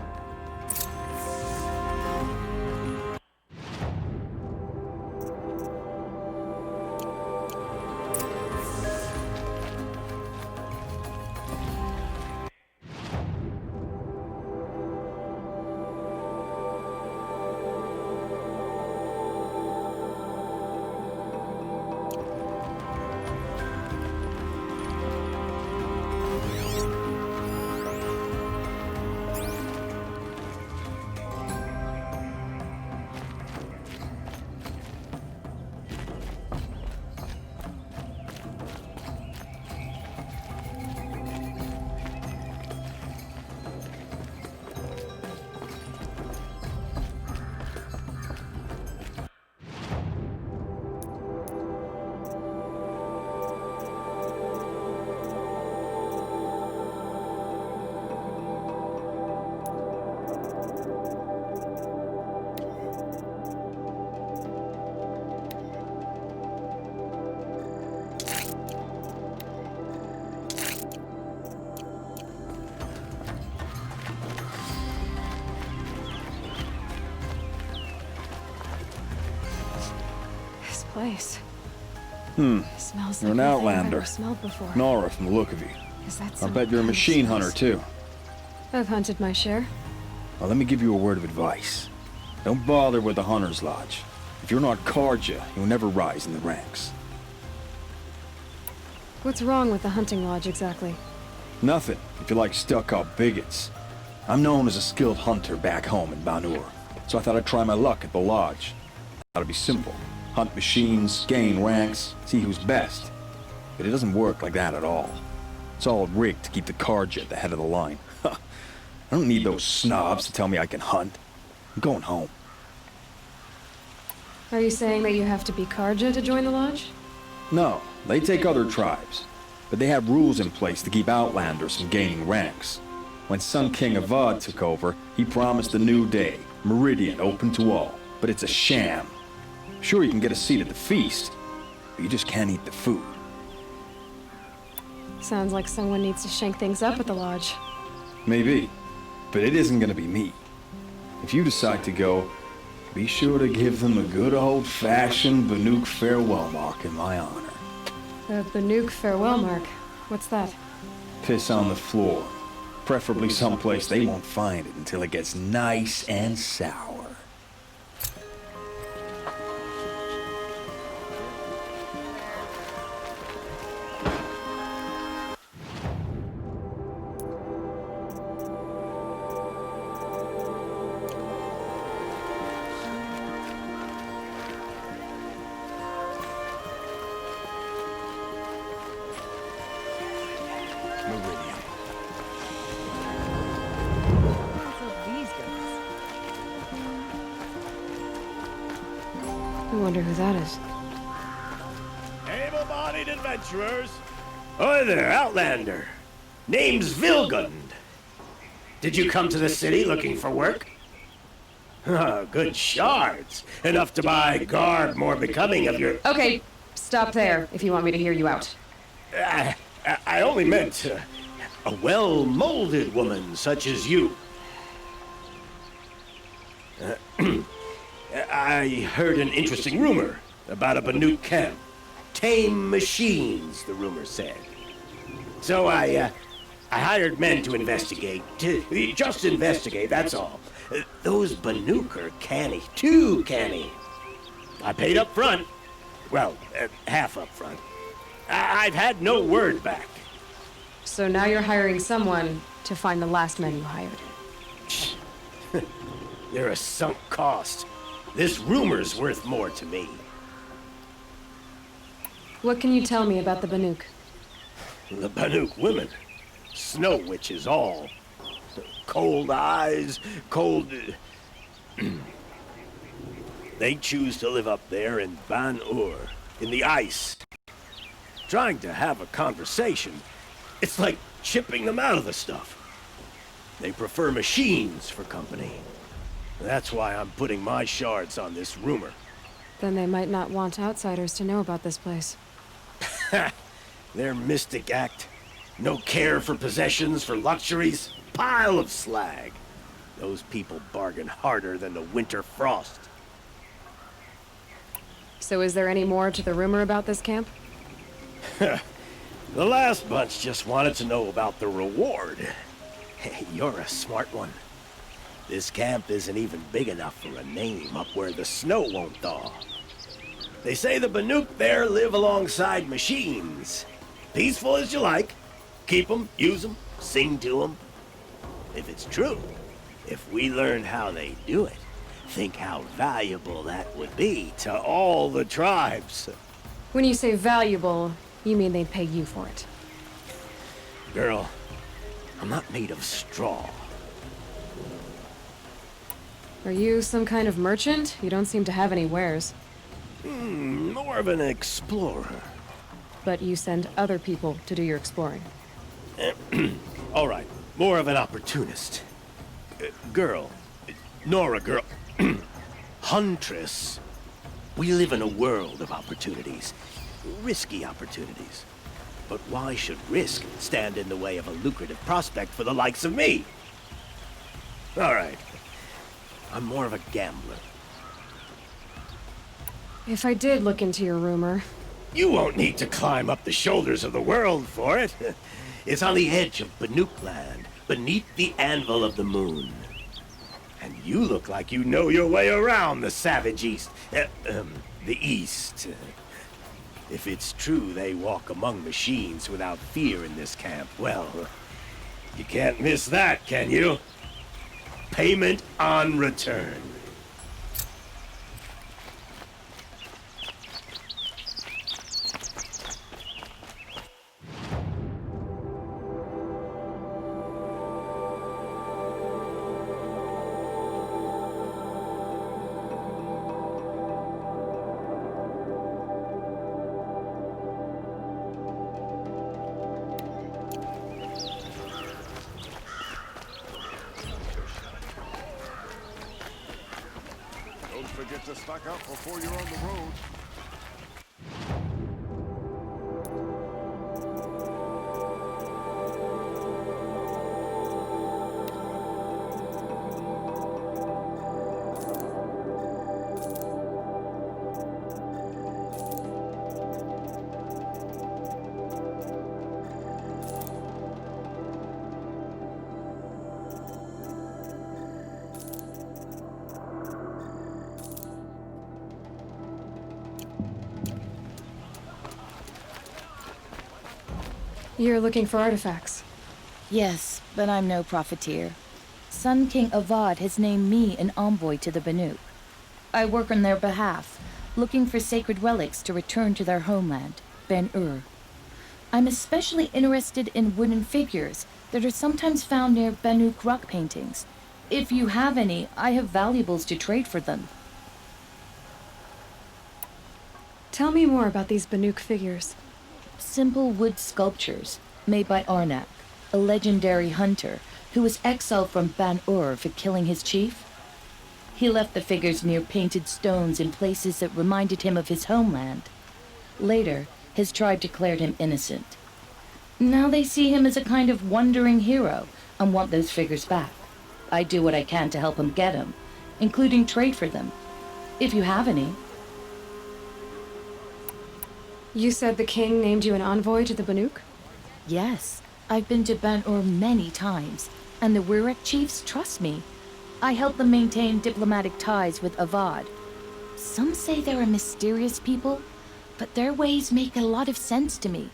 Place. Smells You're like an nothing I've outlander. ever smelled before. Nora from the look of you. Is that I some bet you're a kind of machine place? hunter too. I've hunted my share. Well, let me give you a word of advice. Don't bother with the Hunter's Lodge. If you're not Karja, you'll never rise in the ranks. What's wrong with the hunting lodge exactly? Nothing, if you like stuck-up bigots. I'm known as a skilled hunter back home in Banur, so I thought I'd try my luck at the lodge. That'll be simple. Hunt machines, gain ranks, see who's best. But it doesn't work like that at all. It's all rigged to keep the Karja at the head of the line. I don't need those snobs to tell me I can hunt. I'm going home. Are you saying that you have to be Karja to join the lodge? No, they take other tribes. But they have rules in place to keep outlanders from gaining ranks. When Sun King Avad took over, he promised a new day, Meridian open to all. But it's a sham. Sure, you can get a seat at the feast, You just can't eat the food. Sounds like someone needs to shake things up at the lodge. Maybe, but it isn't gonna be me. If you decide to go, be sure to give them a good old-fashioned Banuk farewell mark in my honor. The Banuk farewell mark. What's that? Piss on the floor. Preferably someplace they won't find it until it gets nice and sour. I wonder who that is. Able-bodied adventurers. Hi there, Outlander. Name's Vilgund. Did you come to the city looking for work? Good shards. Enough to buy garb more becoming of your... Okay, stop there if you want me to hear you out. I only meant a well-molded woman such as you. I heard an interesting rumor about a Banuk camp. Tame machines, the rumor said. So I hired men to investigate. Just investigate, that's all. Those Banuk are canny, too canny. I paid up front. Well, half up front. I've had no word back. So now you're hiring someone to find the last men you hired. They're a sunk cost. This rumor's worth more to me. What can you tell me about the Banuk? The Banuk women. Snow witches all. Cold eyes, cold... They choose to live up there in Ban-Ur, in the ice. Trying to have a conversation, it's like chipping them out of the stuff. They prefer machines for company. That's why I'm putting my shards on this rumor. Then they might not want outsiders to know about this place. Their mystic act. No care for possessions, for luxuries. Pile of slag. Those people bargain harder than the winter frost. So is there any more to the rumor about this camp? The last bunch just wanted to know about the reward. Hey, you're a smart one. This camp isn't even big enough for a name up where the snow won't thaw. They say the Banuk there live alongside machines. Peaceful as you like. Keep them, use them, sing to them. If it's true, if we learn how they do it, think how valuable that would be to all the tribes. When you say valuable, you mean they'd pay you for it. Girl, I'm not made of straw. Are you some kind of merchant? You don't seem to have any wares. More of an explorer. But you send other people to do your exploring. All right, more of an opportunist. Girl, Nora girl, huntress. We live in a world of opportunities, risky opportunities. But why should risk stand in the way of a lucrative prospect for the likes of me? All right, I'm more of a gambler. If I did look into your rumor... You won't need to climb up the shoulders of the world for it. It's on the edge of Banuk land, beneath the anvil of the moon. And you look like you know your way around the savage east. The east. If it's true they walk among machines without fear in this camp, well, you can't miss that, can you? Payment on return. Don't forget to stock up before you're on the road. You're looking for artifacts. Yes, but I'm no profiteer. Sun King Avad has named me an envoy to the Banuk. I work on their behalf, looking for sacred relics to return to their homeland, Ben-Ur. I'm especially interested in wooden figures that are sometimes found near Banuk rock paintings. If you have any, I have valuables to trade for them. Tell me more about these Banuk figures. Simple wood sculptures made by Arnak, a legendary hunter who was exiled from Ban-Ur for killing his chief. He left the figures near painted stones in places that reminded him of his homeland. Later, his tribe declared him innocent. Now they see him as a kind of wandering hero and want those figures back. I do what I can to help him get them, including trade for them, if you have any. You said the king named you an envoy to the Banuk? Yes, I've been to Ban-Ur many times, and the Wirek chiefs trust me. I help them maintain diplomatic ties with Avad. Some say they're a mysterious people, but their ways make a lot of sense to me.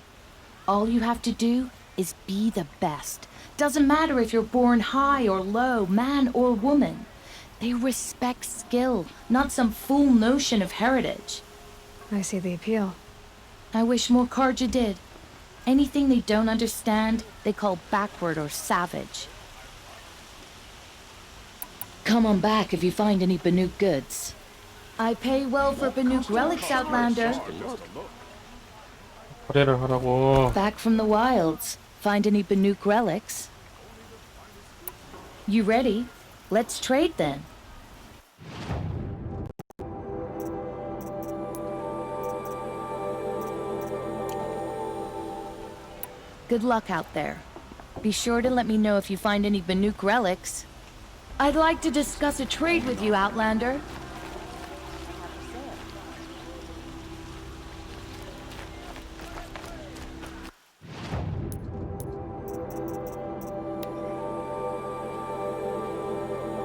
All you have to do is be the best. Doesn't matter if you're born high or low, man or woman. They respect skill, not some fool notion of heritage. I see the appeal. I wish more Karja did. Anything they don't understand, they call backward or savage. Come on back if you find any Banuk goods. I pay well for Banuk relics, Outlander. 거래를 하라고. Back from the wilds. Find any Banuk relics? You ready? Let's trade then. Good luck out there. Be sure to let me know if you find any Banuk relics. I'd like to discuss a trade with you, Outlander.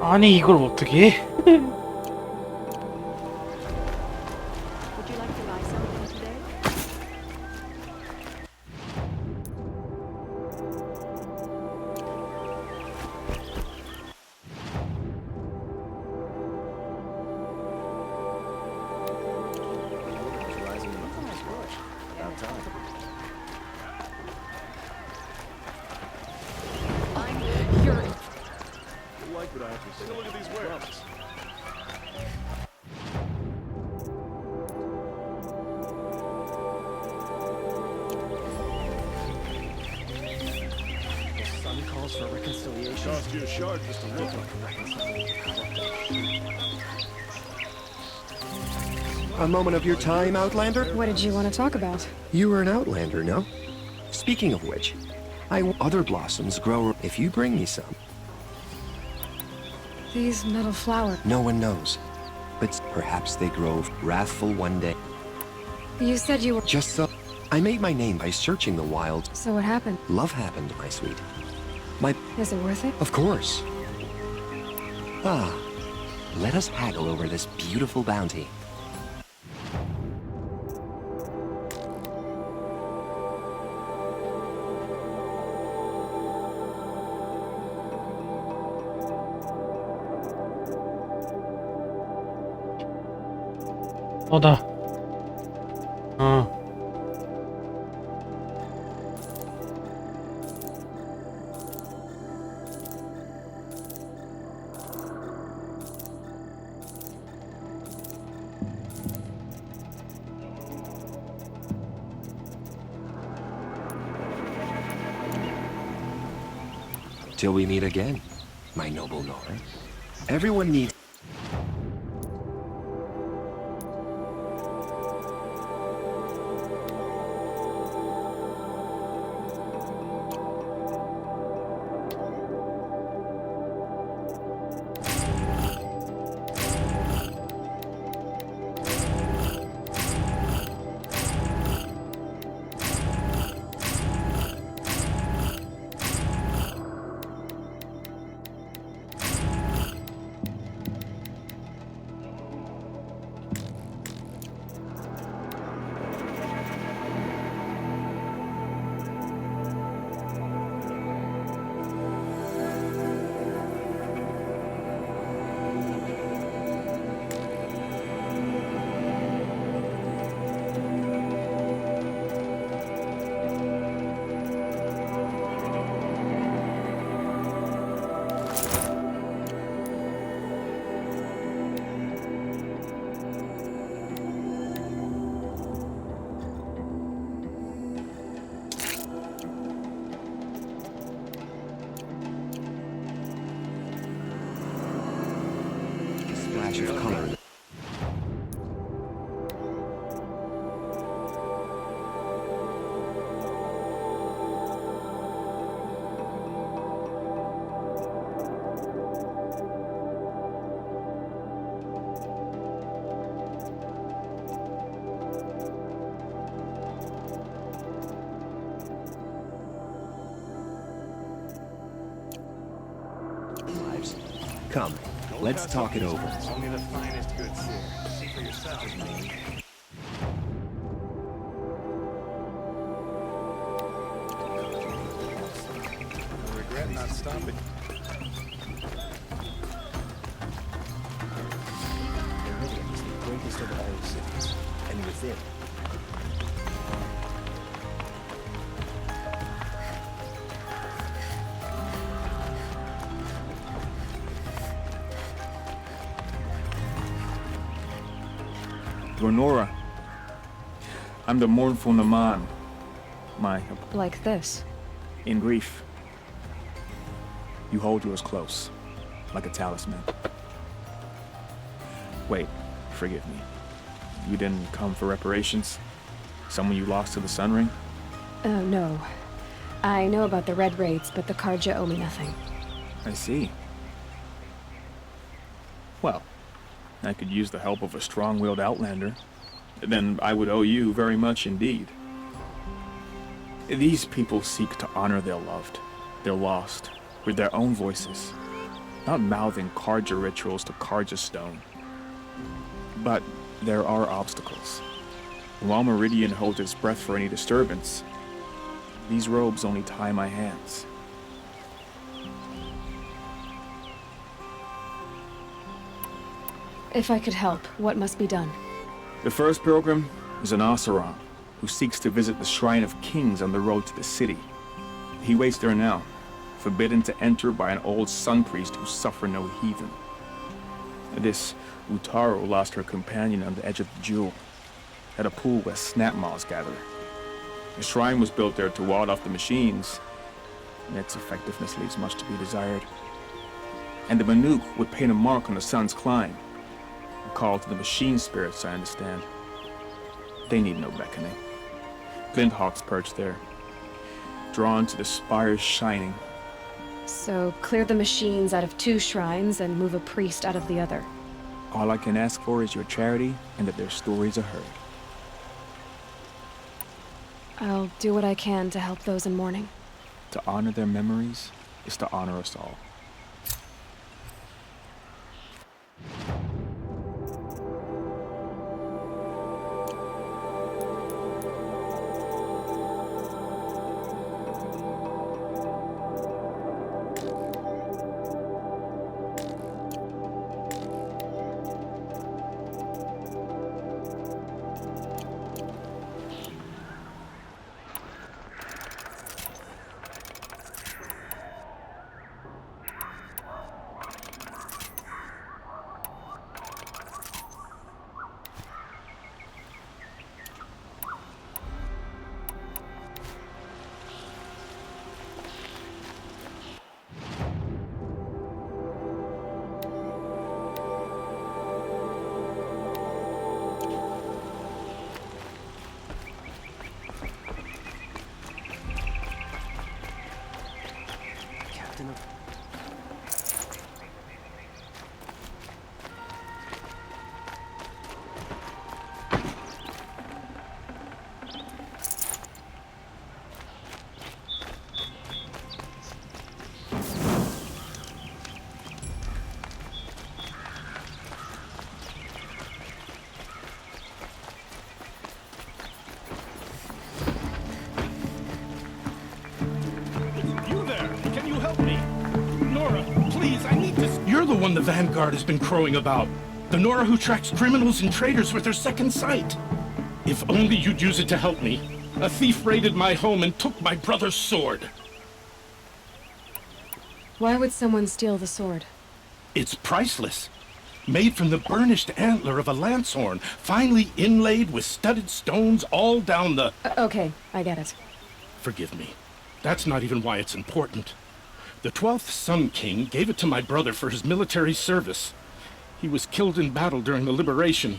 아니 이걸 어떻게 해? For reconciliation. Cost you a shard just to look like A moment of your time, Outlander? What did you want to talk about? You were an Outlander, no? Speaking of which, other blossoms grow if you bring me some. These metal flowers. No one knows, but perhaps they grow wrathful one day. You said you were... Just so. I made my name by searching the wild. So what happened? Love happened, my sweet. Is it worth it? Of course. Ah, let us haggle over this beautiful bounty. 너다. Till we meet again, my noble Nora. Everyone needs... touch of color. Come, let's talk it over. Only the finest goods here. See for yourself. I regret not stopping. Meridian is the greatest of all cities, and within. Gonora, I'm the mournful Naman. Like this. In grief, you hold yours close, like a talisman. Wait, forgive me. You didn't come for reparations? Someone you lost to the Sun Ring? Oh, no. I know about the Red Raids, but the Karja owe me nothing. I see. Well, I could use the help of a strong-willed outlander. Then I would owe you very much indeed. These people seek to honor their loved, their lost, with their own voices, not mouthing Karja rituals to Karja stone. But there are obstacles. While Meridian holds its breath for any disturbance, these robes only tie my hands. If I could help, what must be done? The first pilgrim is an Oseram, who seeks to visit the Shrine of Kings on the road to the city. He waits there now, forbidden to enter by an old sun priest who suffer no heathen. This Utaru lost her companion on the edge of the Jewel, at a pool where snap moths gather. The shrine was built there to ward off the machines, and its effectiveness leaves much to be desired. And the Banuk would paint a mark on the sun's climb, a call to the machine spirits, I understand. They need no beckoning. Glinthawks perch there, drawn to the spires shining. So, clear the machines out of 2 shrines and move a priest out of the other. All I can ask for is your charity and that their stories are heard. I'll do what I can to help those in mourning. To honor their memories is to honor us all. You're the one the Vanguard has been crowing about. The Nora who tracks criminals and traitors with her second sight. If only you'd use it to help me. A thief raided my home and took my brother's sword. Why would someone steal the sword? It's priceless. Made from the burnished antler of a lancehorn, finely inlaid with studded stones all down the... Okay, I get it. Forgive me. That's not even why it's important. The 12th Sun King gave it to my brother for his military service. He was killed in battle during the Liberation.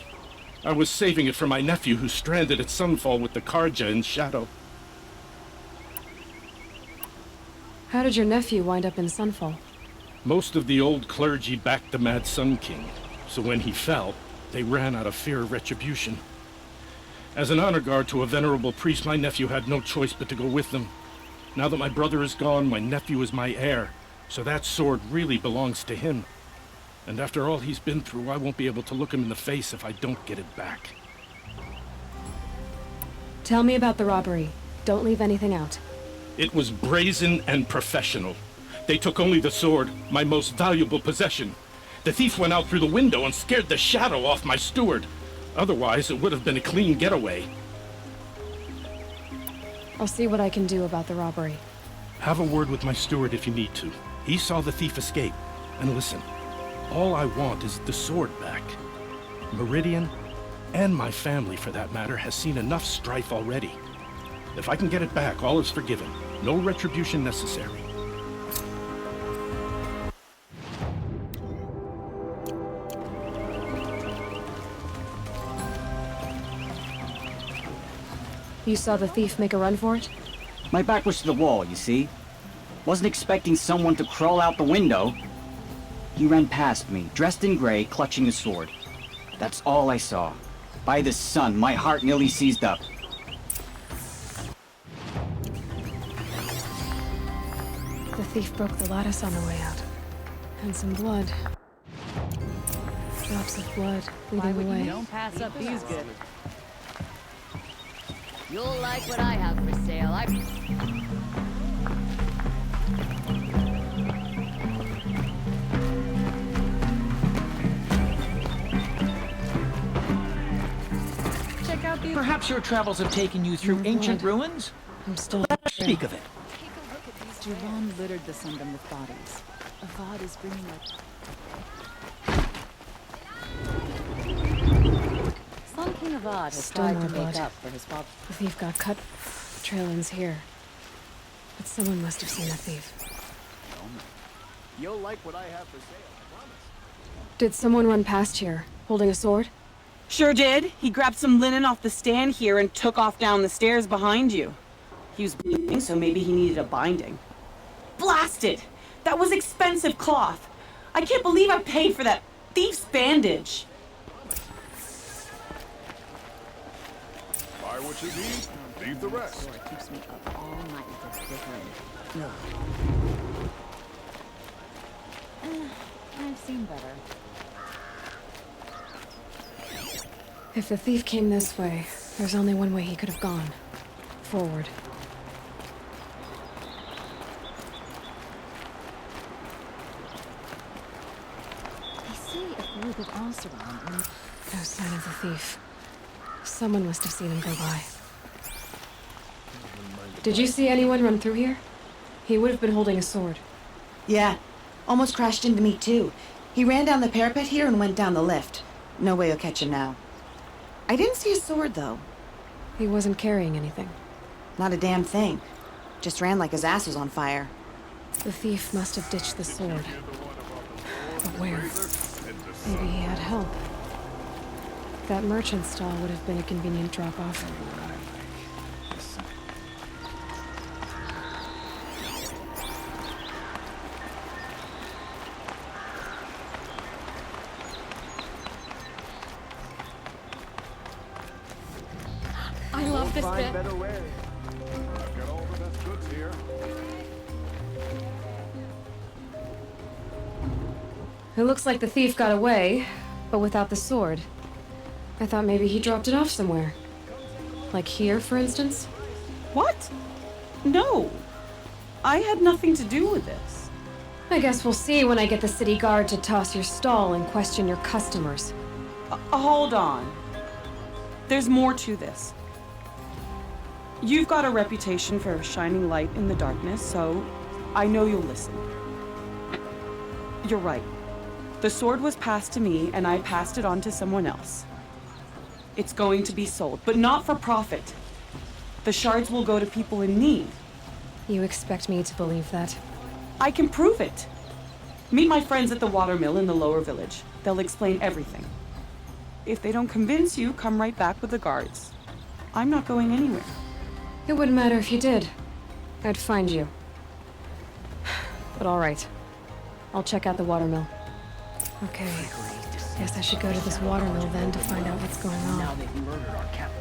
I was saving it for my nephew who's stranded at Sunfall with the Karja in Shadow. How did your nephew wind up in Sunfall? Most of the old clergy backed the Mad Sun King, so when he fell, they ran out of fear of retribution. As an honor guard to a venerable priest, my nephew had no choice but to go with them. Now that my brother is gone, my nephew is my heir, so that sword really belongs to him. And after all he's been through, I won't be able to look him in the face if I don't get it back. Tell me about the robbery. Don't leave anything out. It was brazen and professional. They took only the sword, my most valuable possession. The thief went out through the window and scared the shadow off my steward. Otherwise, it would have been a clean getaway. I'll see what I can do about the robbery. Have a word with my steward if you need to. He saw the thief escape. And listen, all I want is the sword back. Meridian, and my family for that matter, has seen enough strife already. If I can get it back, all is forgiven. No retribution necessary. You saw the thief make a run for it? My back was to the wall, you see. Wasn't expecting someone to crawl out the window. He ran past me, dressed in gray, clutching a sword. That's all I saw. By the sun, my heart nearly seized up. The thief broke the lattice on the way out. And some blood. Drops of blood leading the way. Don't pass up these good. You'll like what I have for sale. Check out these. Perhaps your travels have taken you through ancient ruins? I'm still Let us speak of it. Take a look at these. Duran littered the Sundom with bodies. Avad is bringing Sun King Avad has Still tried more to make blood. up for his father. The thief got cut. The trail ends here. But someone must have seen the thief. You'll like what I have for sale, I promise. Did someone run past here, holding a sword? Sure did. He grabbed some linen off the stand here and took off down the stairs behind you. He was bleeding, so maybe he needed a binding. Blasted! That was expensive cloth. I can't believe I paid for that thief's bandage. Buy what you need, leave the rest. Sword keeps me up all night with this bickering. I've seen better. If the thief came this way, there's only one way he could have gone. Forward. I see a group of Oseram and... No sign of the thief. Someone must have seen him go by. Did you see anyone run through here? He would have been holding a sword. Yeah. Almost crashed into me, too. He ran down the parapet here and went down the lift. No way you'll catch him now. I didn't see a sword, though. He wasn't carrying anything. Not a damn thing. Just ran like his ass was on fire. The thief must have ditched the sword. But where? Maybe he had help. That merchant stall would have been a convenient drop-off. I love this bit. Better way. I've got all the best goods here. It looks like the thief got away, but without the sword. I thought maybe he dropped it off somewhere. Like here, for instance? What? No. I had nothing to do with this. I guess we'll see when I get the city guard to toss your stall and question your customers. Hold on. There's more to this. You've got a reputation for shining light in the darkness, so I know you'll listen. You're right. The sword was passed to me, and I passed it on to someone else. It's going to be sold, but not for profit. The shards will go to people in need. You expect me to believe that? I can prove it. Meet my friends at the watermill in the lower village. They'll explain everything. If they don't convince you, come right back with the guards. I'm not going anywhere. It wouldn't matter if you did. I'd find you. But all right. I'll check out the watermill. Okay. Guess I should go to this watermill then to find out what's going on. Now they've murdered our captain.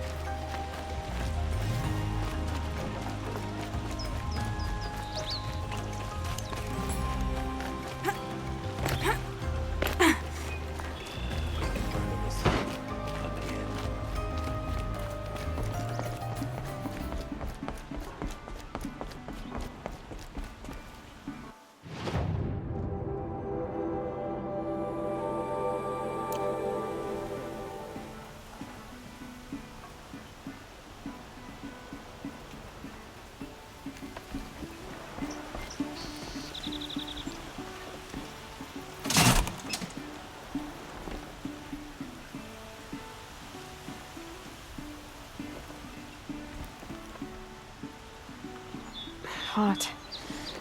Hot.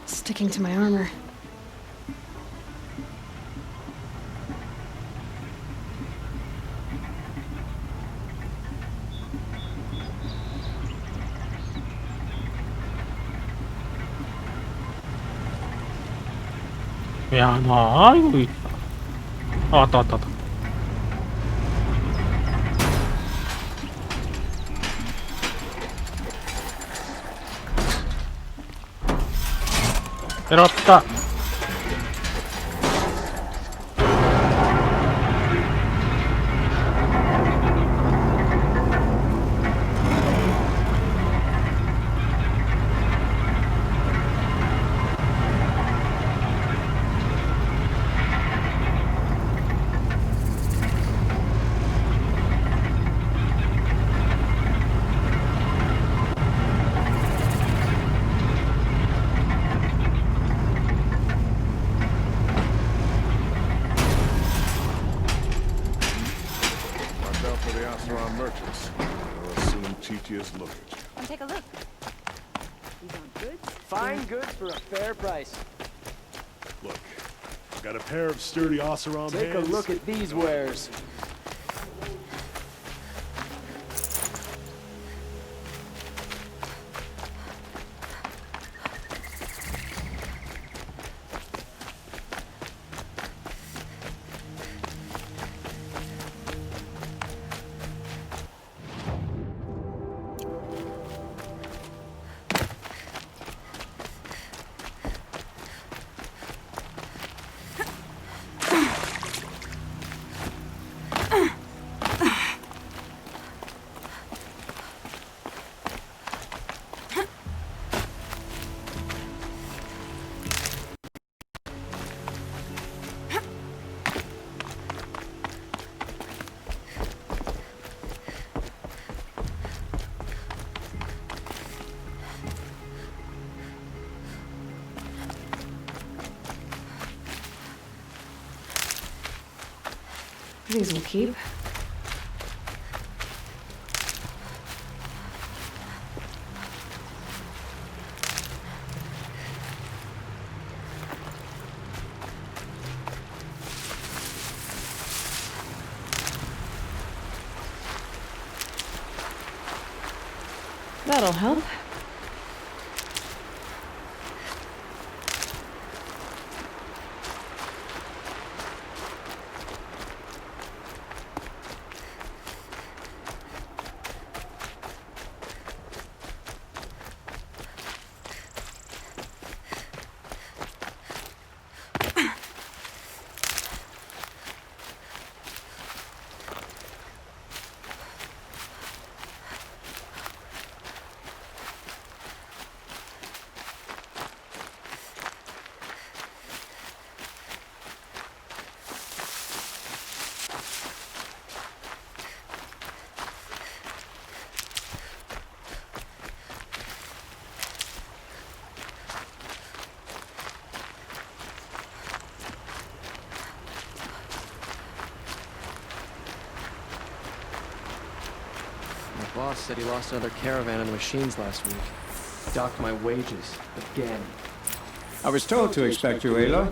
Sticking to my armor. 왜 안 와? 이거. 아, 왔다. 때렸다. Merchants. I'll assume Chichia's luggage. Come take a look. These are goods? Fine goods for a fair price. Look, I've got a pair of sturdy Oseram Take a hands. look at these wares. These will keep. That'll help. My boss said he lost another caravan in the machines last week. Docked my wages. Again. I was told to expect you, Aloy.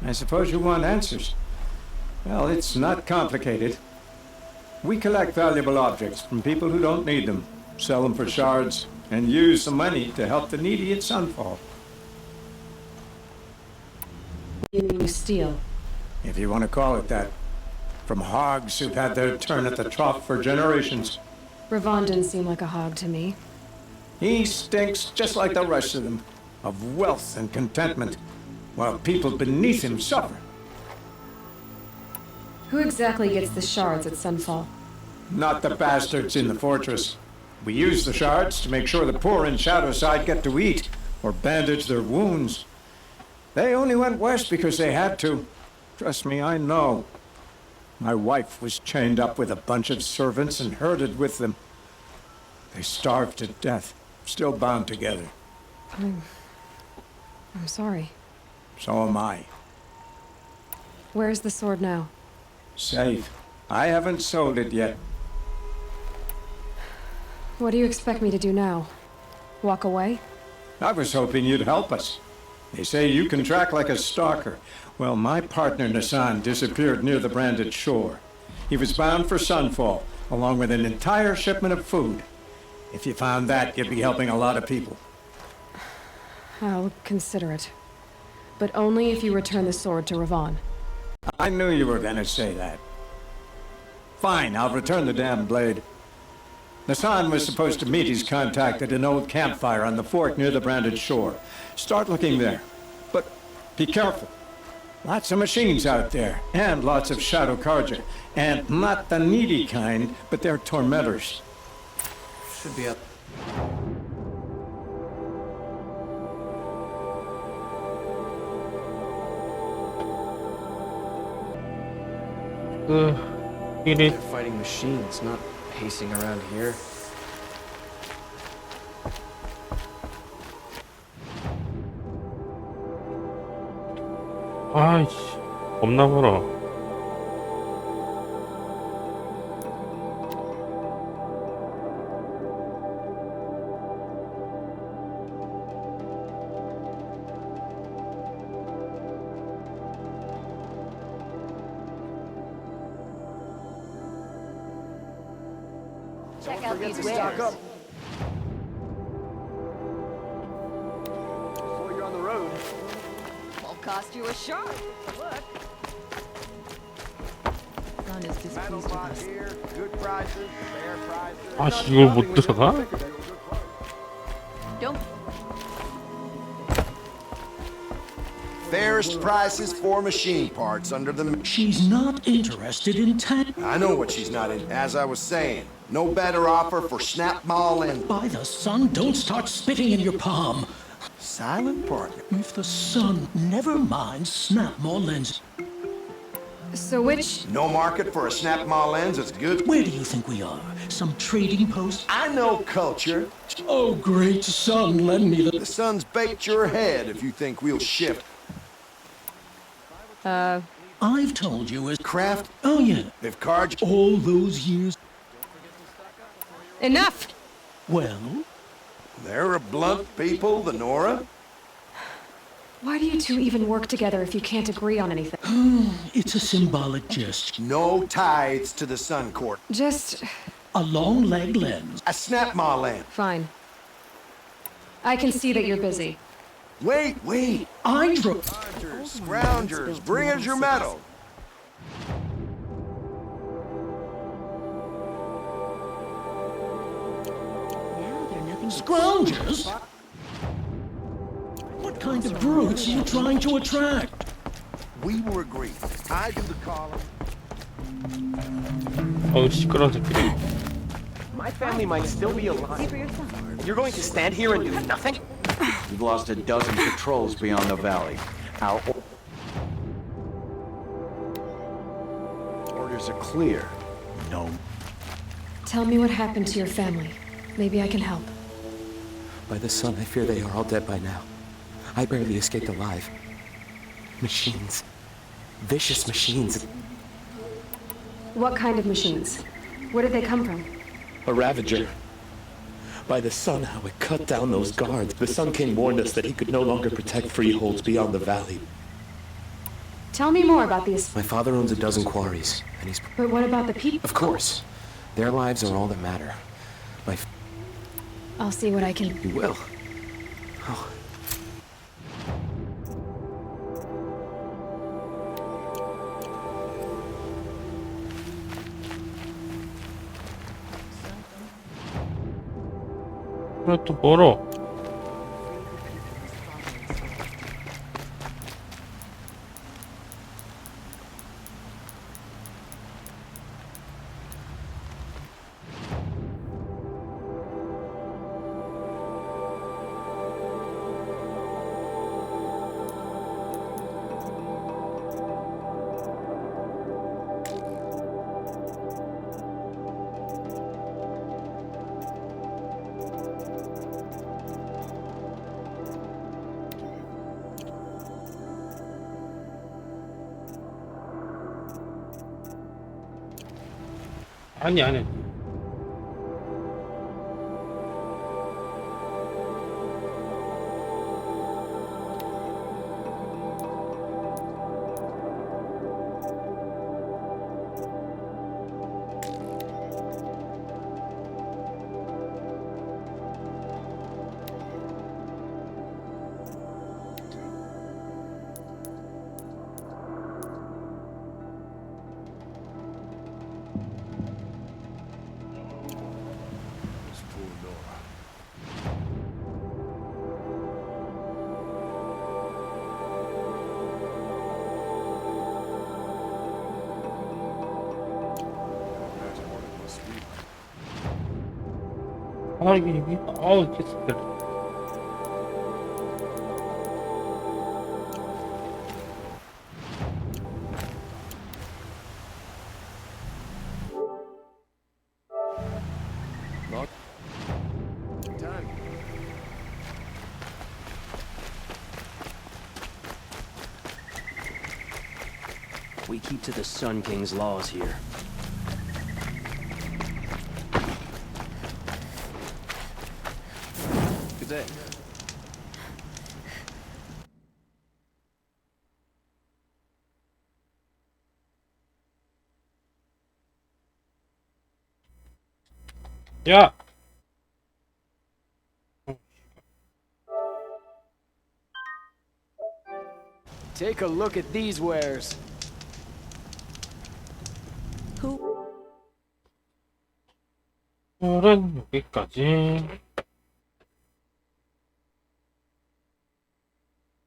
I suppose you want answers. Well, it's not complicated. We collect valuable objects from people who don't need them, sell them for shards, and use the money to help the needy at Sunfall. You steal. If you want to call it that. From hogs who've had their turn at the trough for generations. Ravon didn't seem like a hog to me. He stinks just like the rest of them, of wealth and contentment, while people beneath him suffer. Who exactly gets the shards at Sunfall? Not the bastards in the fortress. We use the shards to make sure the poor in Shadowside get to eat, or bandage their wounds. They only went west because they had to. Trust me, I know. My wife was chained up with a bunch of servants and herded with them. They starved to death, still bound together. I'm sorry. So am I. Where's the sword now? Safe. I haven't sold it yet. What do you expect me to do now? Walk away? I was hoping you'd help us. They say you can track like a stalker. Well, my partner Nassan disappeared near the branded shore. He was bound for Sunfall, along with an entire shipment of food. If you found that, you'd be helping a lot of people. I'll consider it. But only if you return the sword to Ravon. I knew you were gonna say that. Fine, I'll return the damn blade. Nassan was supposed to meet his contact at an old campfire on the fork near the branded shore. Start looking there. But be careful. Lots of machines out there, and lots of Shadow Karja. And not the needy kind, but they're tormentors. Should be up. They're fighting machines, not pacing around here. 아이씨, 겁나 멀어. Check out these wares. Before you're on the road. Won't cost you a shark. Look. Son is displeased with us. 아씨, 이걸 못 들어가? Don't. Fairest prices for machine parts under the... She's not interested in tank. I know what she's not in. As I was saying, no better offer for snap mall and... By the sun, don't start spitting in your palm. Silent partner. If the sun, never mind snap mall lens. So which... No market for a snap mall lens is good. Where do you think we are? Some trading post? I know culture. Oh, great sun, lend me the... The sun's baked your head if you think we'll shift. I've told you as... Craft? Oh, yeah. If cards... All those years... Enough! Well? They're a blunt people, the Nora. Why do you two even work together if you can't agree on anything? It's a symbolic gesture. No tithes to the Sun Court. Just... A long leg lens. A snap mall lens. Fine. I can see that you're busy. Wait! I drove... Scroungers, bring us your medal. Scroungers? What kind of brutes are you trying to attract? We were agreed. I do the calling. 어우, 시끄러운 새끼들. My family might still be alive. You're going to stand here and do nothing? We've lost a dozen patrols beyond the valley. Our orders are clear. No. Tell me what happened to your family. Maybe I can help. By the sun, I fear they are all dead by now. I barely escaped alive. Machines. Vicious machines. What kind of machines? Where did they come from? A Ravager. By the sun, how it cut down those guards. The Sun King warned us that he could no longer protect freeholds beyond the valley. Tell me more about these. My father owns a dozen quarries, and he's... But what about the people? Of course. Their lives are all that matter. I'll see what I can... You will? Oh. 그래 또 멀어. 아니. 이게 진짜. We keep to the Sun King's laws here. Good day. 야! Take a look at these wares. 오늘은 여기까지.